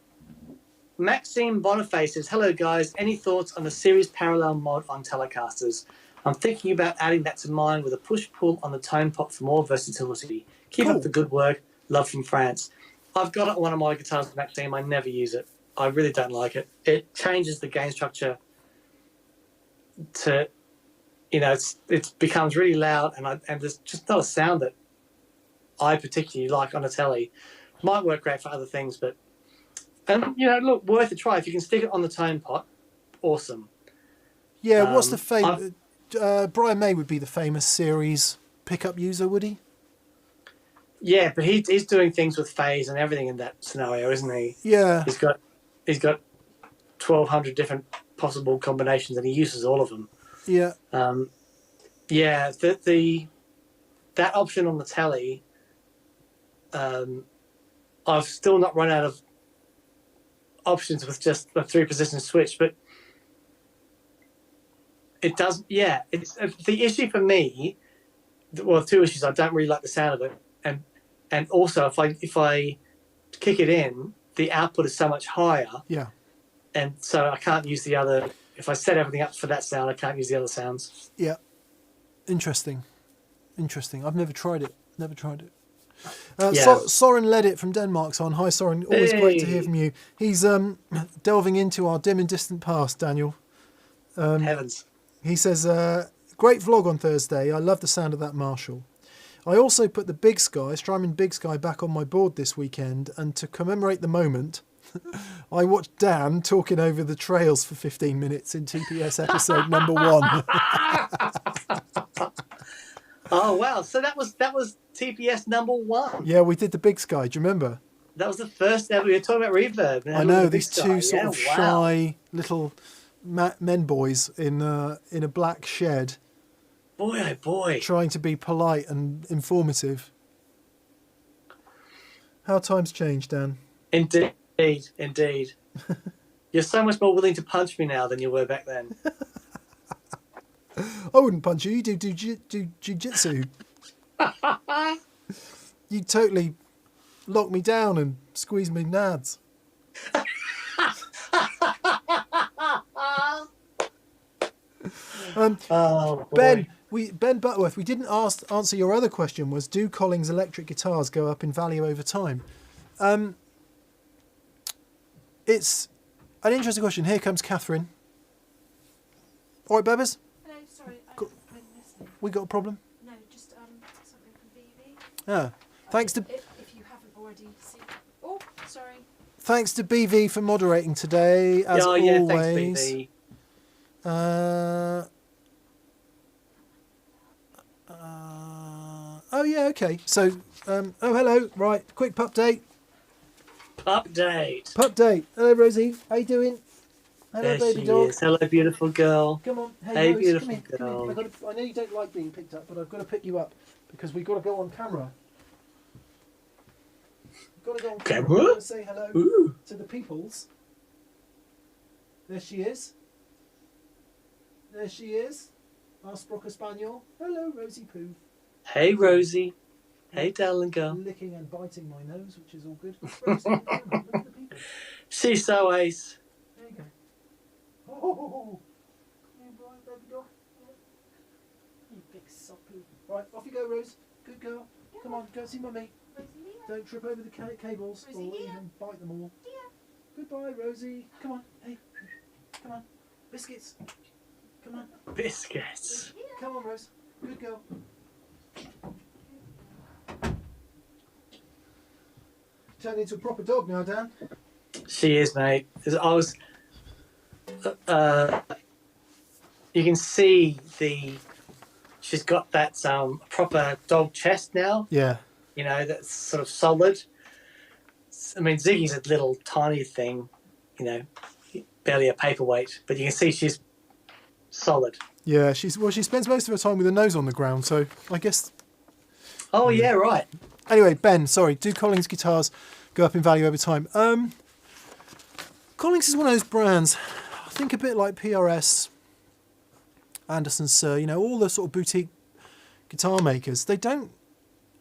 Maxime Boniface says, hello guys, any thoughts on a series parallel mod on Telecasters? I'm thinking about adding that to mine with a push-pull on the tone pot for more versatility. Keep Cool. up the good work. Love from France. I've got it on one of my guitars, Maxime. I never use it. I really don't like it. It changes the gain structure to, you know, it becomes really loud, and there's just not a sound that I particularly like on a telly. Might work great for other things, but you know, look, worth a try. If you can stick it on the tone pot, awesome. Yeah, what's the famous... Brian May would be the famous series pickup user, would he? Yeah, but he's doing things with phase and everything in that scenario, isn't he? Yeah. He's got 1,200 different possible combinations, and he uses all of them. Yeah. Yeah, that option on the telly, I've still not run out of options with just a 3-position switch, but it does. Yeah, it's the issue for me. Well, 2 issues. I don't really like the sound of it, and also if I kick it in, the output is so much higher. Yeah. And so I can't use the other. If I set everything up for that sound, I can't use the other sounds. Yeah. Interesting. I've never tried it. Yeah. Soren Ledit from Denmark's on. Hi, Soren. Always great to hear from you. He's delving into our dim and distant past, Daniel. Heavens. He says, great vlog on Thursday. I love the sound of that Marshall. I also put the Strymon Big Sky back on my board this weekend, and to commemorate the moment, I watched Dan talking over the trails for 15 minutes in TPS episode number 1. Oh wow! So that was TPS number 1. Yeah, we did the Big Sky. Do you remember? That was the first ever. We were talking about reverb. I know, these two sort of shy little men boys in a black shed. Boy, oh boy. Trying to be polite and informative. How times change, Dan. Indeed. You're so much more willing to punch me now than you were back then. I wouldn't punch you. You do jiu-jitsu. You totally lock me down and squeeze me nads. Oh, boy. Ben Butterworth, we didn't answer your other question, was do Collings electric guitars go up in value over time? It's an interesting question. Here comes Catherine. All right, Bebbers? Hello, sorry, I Cool. didn't listen. We got a problem? No, just something from BB. Yeah. Thanks to If you haven't already seen. Oh, sorry. Thanks to BV for moderating today, as always. Yeah, thanks, BV. Oh yeah, okay. So, hello. Right, quick pup date. Pup date. Hello, Rosie. How you doing? Hello, There baby she dog. is. Hello, beautiful girl. Come on. Hey, Rose, beautiful come here. girl. I know you don't like being picked up, but I've got to pick you up because we've got to go on camera. We've got to go on camera. Camera? We've got to say hello Ooh. to the peoples. There she is. Our Sprocker Spaniel. Hello, Rosie Poo. Hey, Rosie. Hey, darling girl. Licking and biting my nose, which is all good. Rosie, look at the people. She's so ace. There you go. Oh, you blind baby dog. You big soppy. Right, off you go, Rose. Good girl. Come on, go see mummy. Don't trip over the cables Rosie, or here. even bite them all. Here. Goodbye, Rosie. Come on. Hey, come on. Biscuits. Come on. Biscuits. Come on, Rose. Good girl. turned into a proper dog now, Dan. She is, mate. I was. You can see she's got that proper dog chest now. Yeah. You know, that's sort of solid. I mean, Ziggy's a little tiny thing, you know, barely a paperweight, but you can see she's solid. Yeah, she spends most of her time with her nose on the ground, so I guess. Oh yeah, right. Anyway, Ben, sorry. Do Collings guitars go up in value over time? Collings is one of those brands. I think a bit like PRS, Anderson Sir. You know, all the sort of boutique guitar makers. They don't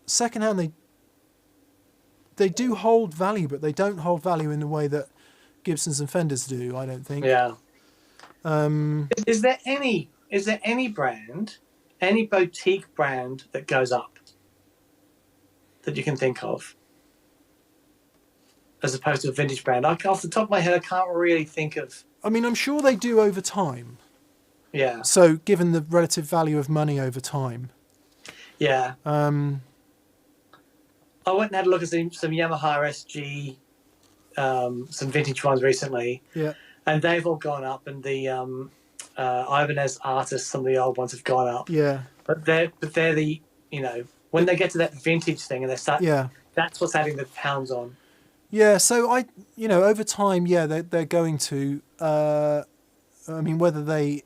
secondhand. They do hold value, but they don't hold value in the way that Gibsons and Fenders do. I don't think. Yeah. Is there any brand, any boutique brand that goes up that you can think of, as opposed to a vintage brand? Off the top of my head, I can't really think of. I mean, I'm sure they do over time. Yeah. So, given the relative value of money over time. Yeah. I went and had a look at some Yamaha SG, some vintage ones recently. Yeah. And they've all gone up, and the Ibanez Artists, some of the old ones have gone up. Yeah. But they're the, you know, when they get to that vintage thing and they start, that's what's adding the pounds on. Yeah. So over time, they're going to. I mean, whether they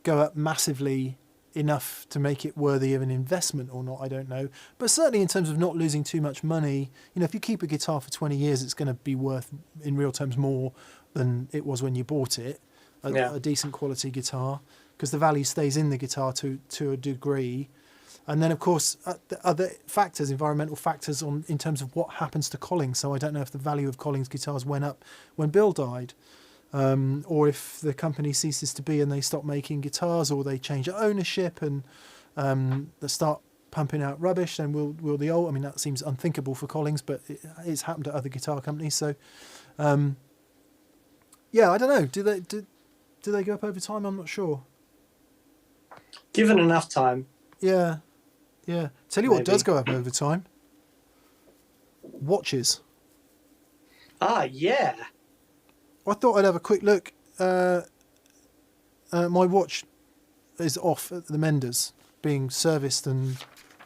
go up massively enough to make it worthy of an investment or not, I don't know. But certainly in terms of not losing too much money, you know, if you keep a guitar for 20 years, it's going to be worth, in real terms, more than it was when you bought it. A decent quality guitar, because the value stays in the guitar to a degree. And then, of course, the other factors, environmental factors in terms of what happens to Collings. So I don't know if the value of Collings guitars went up when Bill died. Or if the company ceases to be and they stop making guitars, or they change ownership and they start pumping out rubbish, then will the old? I mean, that seems unthinkable for Collings, but it's happened to other guitar companies. So, I don't know. Do they go up over time? I'm not sure. Given enough time. Yeah. Tell you what does go up over time. Watches. Ah, yeah. I thought I'd have a quick look. My watch is off at the menders, being serviced and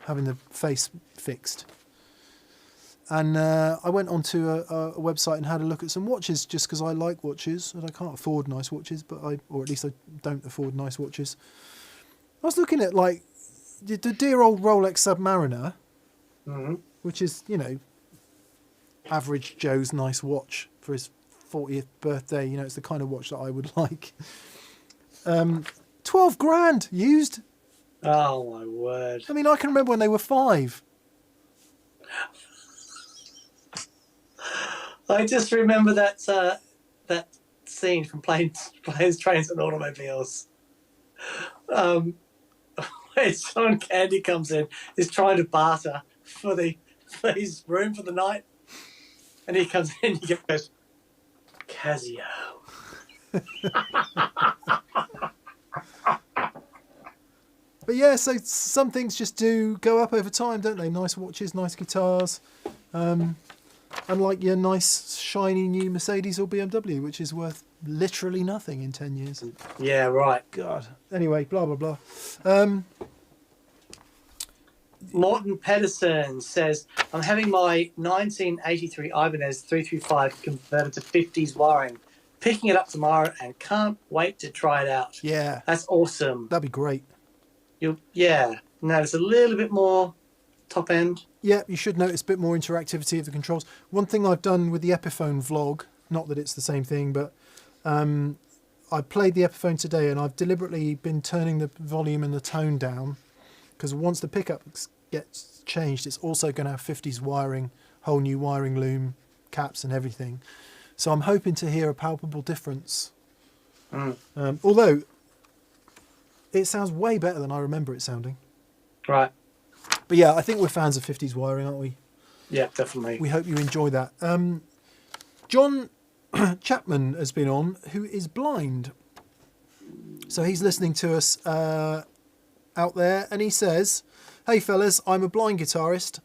having the face fixed. And I went onto a website and had a look at some watches, just because I like watches and I can't afford nice watches, or at least I don't afford nice watches. I was looking at like the dear old Rolex Submariner, which is, you know, average Joe's nice watch for his 40th birthday. You know, it's the kind of watch that I would like. 12 grand used. Oh my word. I mean, I can remember when they were 5. I just remember that scene from Planes, Trains and Automobiles. Where John Candy comes in, is trying to barter for his room for the night. And he comes in and he goes, Casio. But yeah, so some things just do go up over time, don't they? Nice watches, nice guitars. Unlike your nice, shiny new Mercedes or BMW, which is worth literally nothing in 10 years. Yeah, right. God. Anyway, blah, blah, blah. Morton Pedersen says, I'm having my 1983 Ibanez 335 converted to 50s wiring. Picking it up tomorrow and can't wait to try it out. Yeah. That's awesome. That'd be great. Notice a little bit more top end. Yeah, you should notice a bit more interactivity of the controls. One thing I've done with the Epiphone vlog, not that it's the same thing, but I played the Epiphone today and I've deliberately been turning the volume and the tone down, because once the pickup gets changed, it's also going to have 50s wiring, whole new wiring loom, caps and everything. So I'm hoping to hear a palpable difference. Although it sounds way better than I remember it sounding. Right. But yeah, I think we're fans of 50s wiring, aren't we? Yeah, definitely. We hope you enjoy that. John Chapman has been on, who is blind. So he's listening to us out there, and he says, "Hey fellas, I'm a blind guitarist.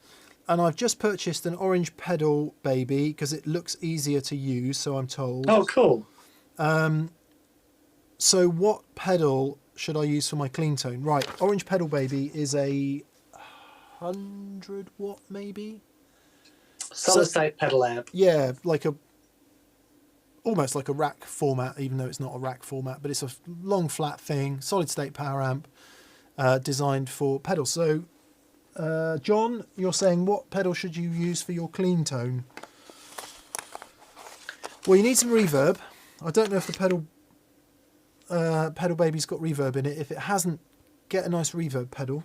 and I've just purchased an orange pedal baby because it looks easier to use, so I'm told. Oh, cool. So what pedal should I use for my clean tone? Right, orange pedal baby is a 100 watt maybe. Solid state pedal amp. Yeah, almost like a rack format, even though it's not a rack format, but it's a long flat thing, solid state power amp, designed for pedals. So, John, you're saying what pedal should you use for your clean tone? Well, you need some reverb. I don't know if the pedal baby's got reverb in it. If it hasn't, get a nice reverb pedal.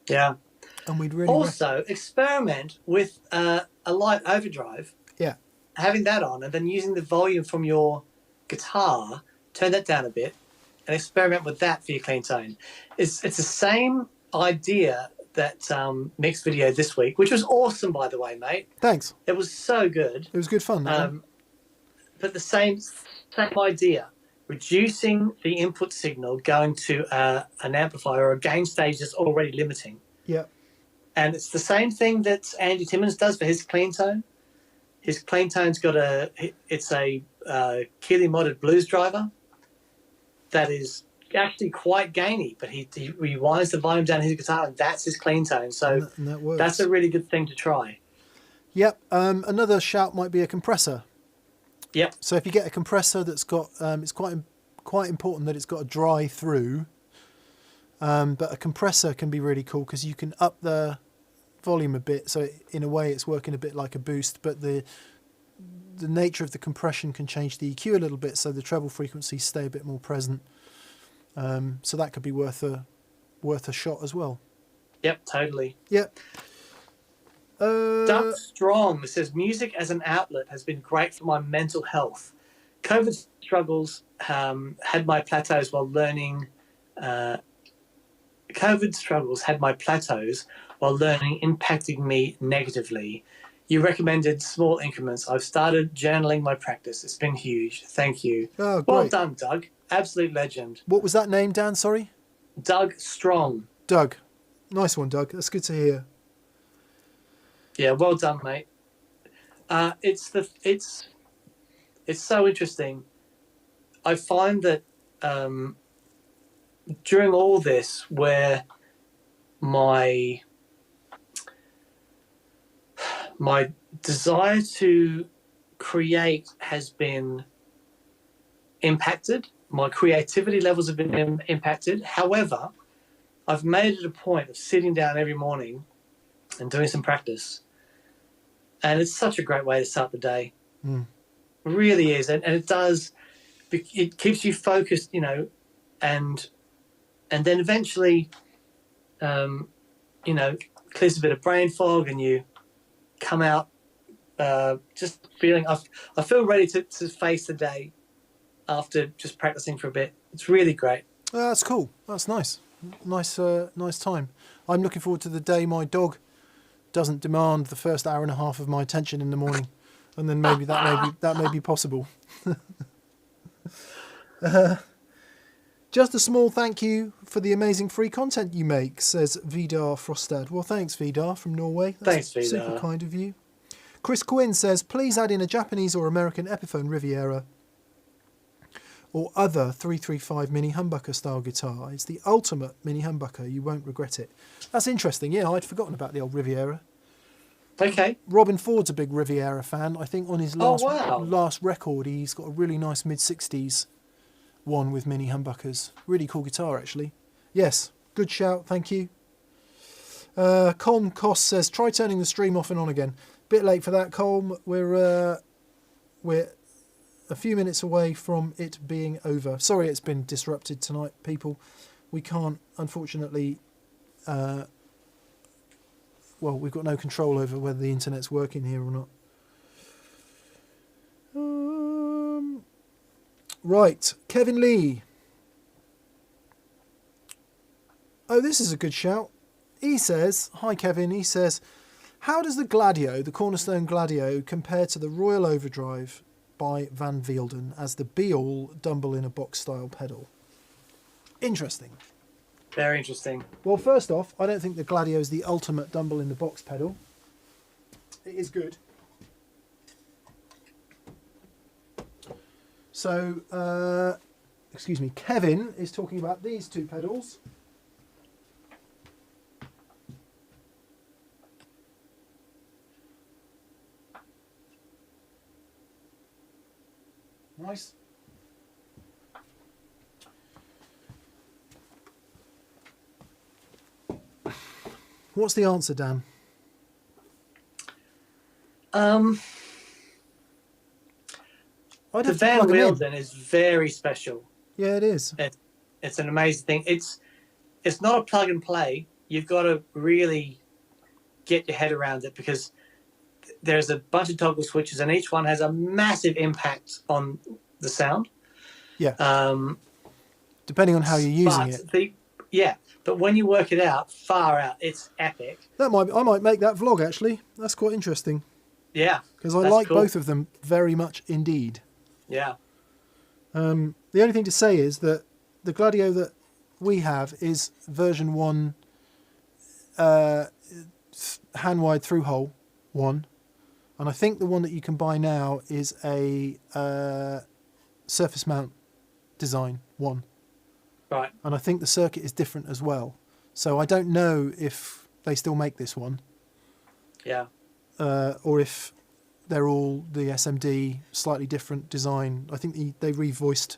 Yeah. And we'd really also experiment with a light overdrive. Yeah. Having that on, and then using the volume from your guitar, turn that down a bit, and experiment with that for your clean tone. It's the same idea that mixed video this week, which was awesome, by the way, mate. Thanks. It was so good. It was good fun. But the same idea, reducing the input signal going to an amplifier or a gain stage that's already limiting. Yeah. And it's the same thing that Andy Timmons does for his clean tone. His clean tone's got a Keeley modded blues driver that is actually quite gainy, but he rewinds the volume down his guitar, and that's his clean tone. So that's a really good thing to try. Yep. Another shout might be a compressor. Yep. So if you get a compressor that's got, it's quite important that it's got a dry through. But a compressor can be really cool because you can up the volume a bit, so in a way it's working a bit like a boost, but the nature of the compression can change the EQ a little bit, so the treble frequencies stay a bit more present. So that could be worth a shot as well. Yep, totally. Yep. Doug Strong says music as an outlet has been great for my mental health. COVID struggles had my plateaus while learning. Impacting me negatively. You recommended small increments. I've started journaling my practice. It's been huge. Thank you. Oh, great. Well done, Doug. Absolute legend. What was that name, Dan? Sorry? Doug Strong. Doug. Nice one, Doug. That's good to hear. Yeah, well done, mate. It's so interesting. I find that during all this, where my desire to create has been impacted, my creativity levels have been impacted. However, I've made it a point of sitting down every morning and doing some practice. And it's such a great way to start the day. Mm. It really is. And it does, it keeps you focused, you know, and then eventually, you know, clears a bit of brain fog, and you come out just feeling, I feel ready to face the day after just practicing for a bit. It's really great. That's cool. That's nice. Nice time. I'm looking forward to the day my dog doesn't demand the first hour and a half of my attention in the morning, and then maybe that may be possible. Just a small thank you for the amazing free content you make, says Vidar Frostad. Well, thanks, Vidar from Norway. That's Thanks, Vidar. Super kind of you. Chris Quinn says, please add in a Japanese or American Epiphone Riviera or other 335 mini humbucker style guitar. It's the ultimate mini humbucker. You won't regret it. That's interesting. Yeah, I'd forgotten about the old Riviera. Okay. Robin Ford's a big Riviera fan. I think on his last wow. record, he's got a really nice mid-60s one with mini humbuckers. Really cool guitar, actually. Yes, good shout. Thank you. Colm Koss says, try turning the stream off and on again. Bit late for that, Colm. We're a few minutes away from it being over. Sorry it's been disrupted tonight, people. We can't, unfortunately, well, we've got no control over whether the internet's working here or not. Right, Kevin Lee. Oh, this is a good shout. He says, hi Kevin, he says, how does the Gladio, the Cornerstone Gladio, compare to the Royal Overdrive by Van Vielden as the be-all Dumble-in-a-box style pedal? Interesting. Very interesting. Well, first off, I don't think the Gladio is the ultimate Dumble-in-the-box pedal. It is good. So, excuse me, Kevin is talking about these two pedals. Nice. What's the answer, Dan? I'd The have to Van plug 'em in. Wielden is very special. Yeah, it is. It's an amazing thing. It's not a plug and play. You've got to really get your head around it because there's a bunch of toggle switches and each one has a massive impact on the sound. Yeah. Depending on how you're using it. But when you work it out, far out, it's epic. I might make that vlog actually. That's quite interesting. Yeah. Because I like both of them very much indeed. Yeah. The only thing to say is that the Gladio that we have is version 1 hand-wide through-hole 1. And I think the one that you can buy now is a surface mount design 1. Right. And I think the circuit is different as well. So I don't know if they still make this one. Yeah. Or if they're all the SMD slightly different design. I think they revoiced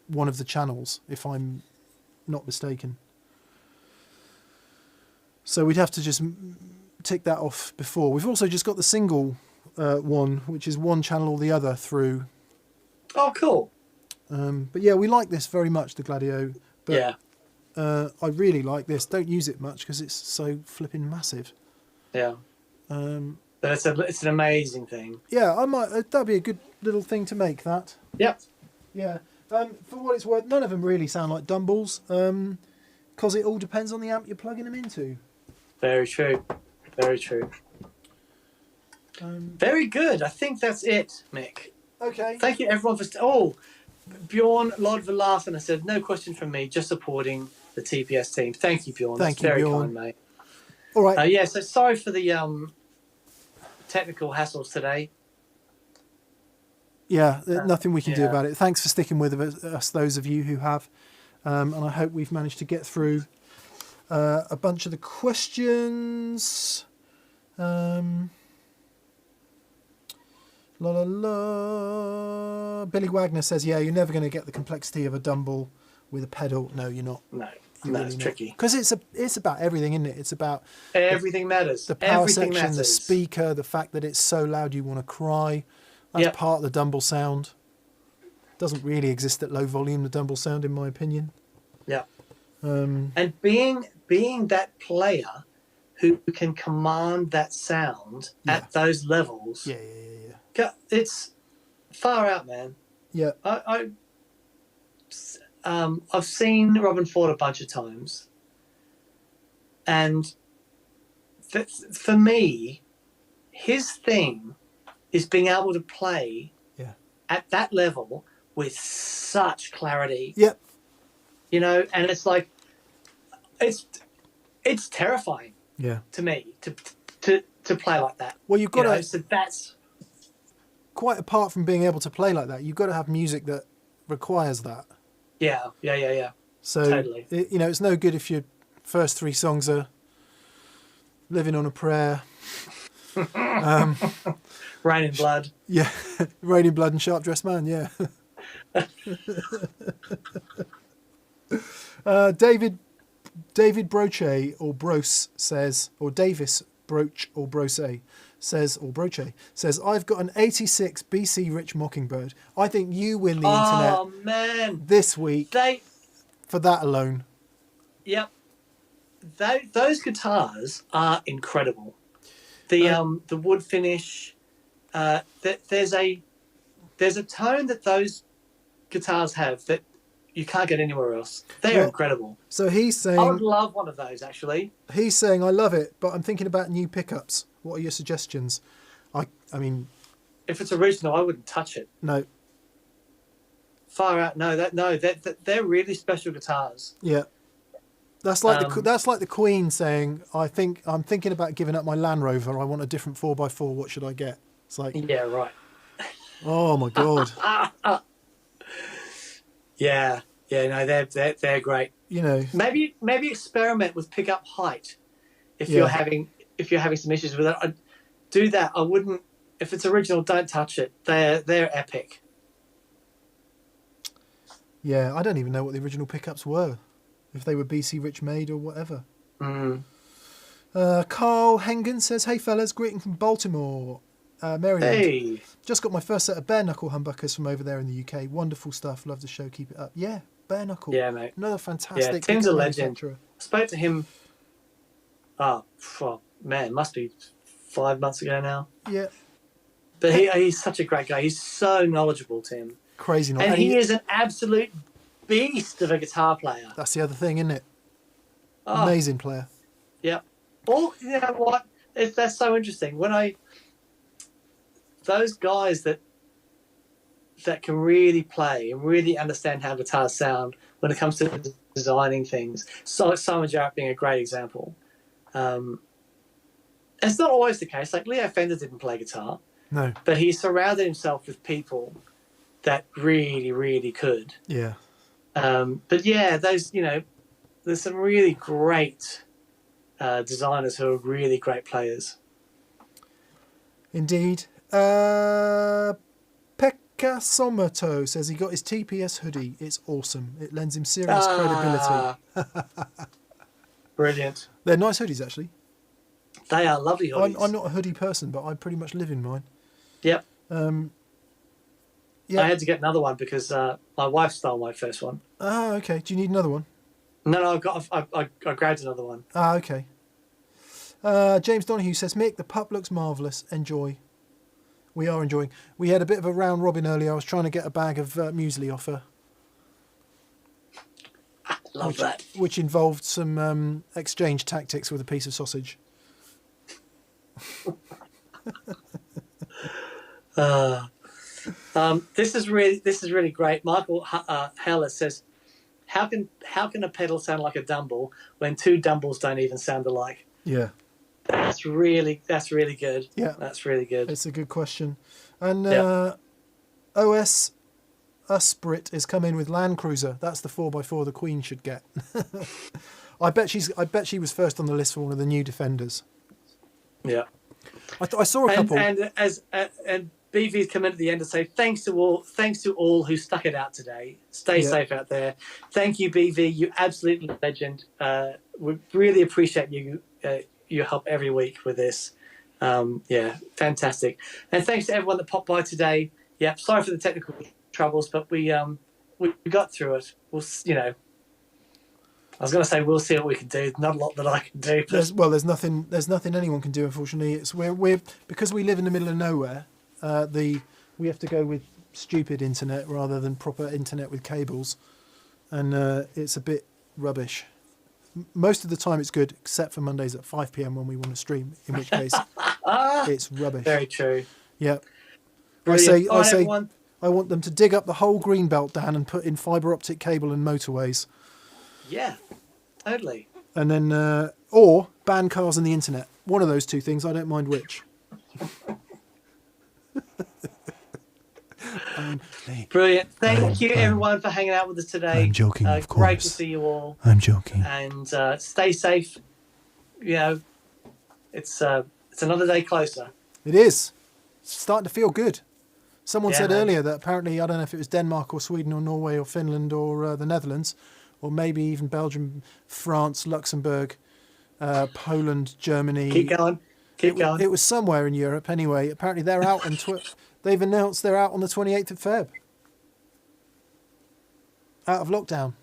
one of the channels, if I'm not mistaken. So we'd have to just tick that off before. We've also just got the single one, which is one channel or the other through. Oh, cool. But yeah, we like this very much, the Gladio. But Yeah. I really like this. Don't use it much because it's so flipping massive. Yeah. But it's an amazing thing. Yeah, I might. That'd be a good little thing to make. That. Yep. Yeah. For what it's worth, none of them really sound like Dumbles, because it all depends on the amp you're plugging them into. Very true. Very true. Very good. I think that's it, Mick. Okay. Thank you, everyone, for... Bjorn Lodvelarsen, I said, no question from me, just supporting the TPS team. Thank you, Bjorn. Thank That's you, very Bjorn. kind, mate. All right. Yeah, so sorry for the technical hassles today. Yeah, nothing we can do yeah. about it. Thanks for sticking with us, those of you who have. And I hope we've managed to get through a bunch of the questions. La la la. Billy Wagner says, yeah, you're never going to get the complexity of a Dumble with a pedal. No, you're not. No, You're it's tricky. Because it's about everything, isn't it? It's about everything matters. The power everything section, matters. the speaker, the fact that it's so loud you want to cry. That's part of the Dumble sound. Doesn't really exist at low volume, the Dumble sound, in my opinion. Yeah. And being that player who can command that sound at those levels. Yeah. It's far out, man. Yeah. I've seen Robin Ford a bunch of times, and for me, his thing is being able to play at that level with such clarity. Yep. You know, and it's like it's terrifying. Yeah. To me to play like that. Well, you've got to. So that's quite apart from being able to play like that, you've got to have music that requires that. Yeah. So, totally. It's no good if your first 3 songs are Living on a Prayer. Rain in Blood. Yeah, Rain in Blood and Sharp Dressed Man, yeah. David Broche or Brose says, or Davis Broche or Brose says, or Broche says, I've got an 86 BC Rich Mockingbird. I think you win the internet this week for that alone. Yep. Those guitars are incredible. The wood finish, there's a tone that those guitars have that you can't get anywhere else. They're incredible. So he's saying, I would love one of those, actually. He's saying, I love it, but I'm thinking about new pickups. What are your suggestions? I mean, if it's original, I wouldn't touch it. No. Far out. No, they're really special guitars. Yeah. That's like the Queen saying, I'm thinking about giving up my Land Rover. I want a different 4x4. What should I get? It's like, Yeah, right. oh my god. Yeah, no, they're great. You know, Maybe experiment with pickup height if Yeah. you're having some issues with it. I'd do that. I wouldn't. If it's original, don't touch it. They're epic. yeah, I don't even know what the original pickups were, if they were BC Rich made or whatever. Mm. Carl Hengen says, "Hey fellas, greeting from Baltimore, Maryland. Hey, Just got my first set of bare knuckle humbuckers from over there in the UK. Wonderful stuff. Love the show. Keep it up." Yeah, bare knuckle. yeah, mate. Another fantastic. Yeah, Tim's pickup a legend. manufacturer. I spoke to him. Oh man, must be 5 months ago now. Yeah, But he's such a great guy. He's so knowledgeable, Tim. crazy. And he is an absolute beast of a guitar player. That's the other thing, isn't it? Oh, Amazing player. yeah. Well, you know what? That's so interesting. Those guys that can really play and really understand how guitars sound when it comes to designing things. So Simon Jarrett being a great example. It's not always the case. Like Leo Fender didn't play guitar, No. but he surrounded himself with people that really, really could. Yeah. But yeah, those, there's some really great designers who are really great players. Indeed. Pekka Somoto says he got his TPS hoodie. It's awesome. It lends him serious credibility. Brilliant. They're nice hoodies, actually. They are lovely hoodies. I'm not a hoodie person, but I pretty much live in mine. Yep. Yeah. I had to get another one because my wife stole my first one. Ah, okay. Do you need another one? No, I grabbed another one. Ah, okay. James Donahue says, Mick, the pup looks marvellous. Enjoy. We are enjoying. We had a bit of a round robin earlier. I was trying to get a bag of muesli off her. Love that. Which involved some exchange tactics with a piece of sausage. This is really great. Michael Heller says, how can a pedal sound like a dumble when two dumbles don't even sound alike? Yeah. That's really good. Yeah. That's really good. It's a good question. And OS Usprit is coming with Land Cruiser. That's the 4x4 the Queen should get. I bet she was first on the list for one of the new Defenders. Yeah. I saw a couple. And BV's come in at the end to say thanks to all who stuck it out today. Stay safe out there. Thank you, BV. You absolute legend. We really appreciate you. Your help every week with this. Fantastic. And thanks to everyone that popped by today. Yeah, sorry for the technical troubles, but we got through it. I was going to say we'll see what we can do. Not a lot that I can do. There's nothing anyone can do. Unfortunately, it's we're because we live in the middle of nowhere. We have to go with stupid internet rather than proper internet with cables, and it's a bit rubbish. Most of the time it's good, except for Mondays at 5 p.m. when we want to stream, in which case it's rubbish. Very true. Yeah. Brilliant. I say everyone. I want them to dig up the whole green belt, Dan, and put in fibre optic cable and motorways. Yeah, totally. And then, or ban cars and the internet. One of those two things, I don't mind which. Brilliant. Thank you, everyone, for hanging out with us today. I'm joking, of course. Great to see you all. I'm joking. And stay safe. It's another day closer. It is. It's starting to feel good. Someone said man. earlier that apparently, I don't know if it was Denmark or Sweden or Norway or Finland or the Netherlands, or maybe even Belgium, France, Luxembourg, Poland, Germany. Keep going. Keep going. It was somewhere in Europe anyway. Apparently they're out on they've announced they're out on the 28th of Feb. Out of lockdown.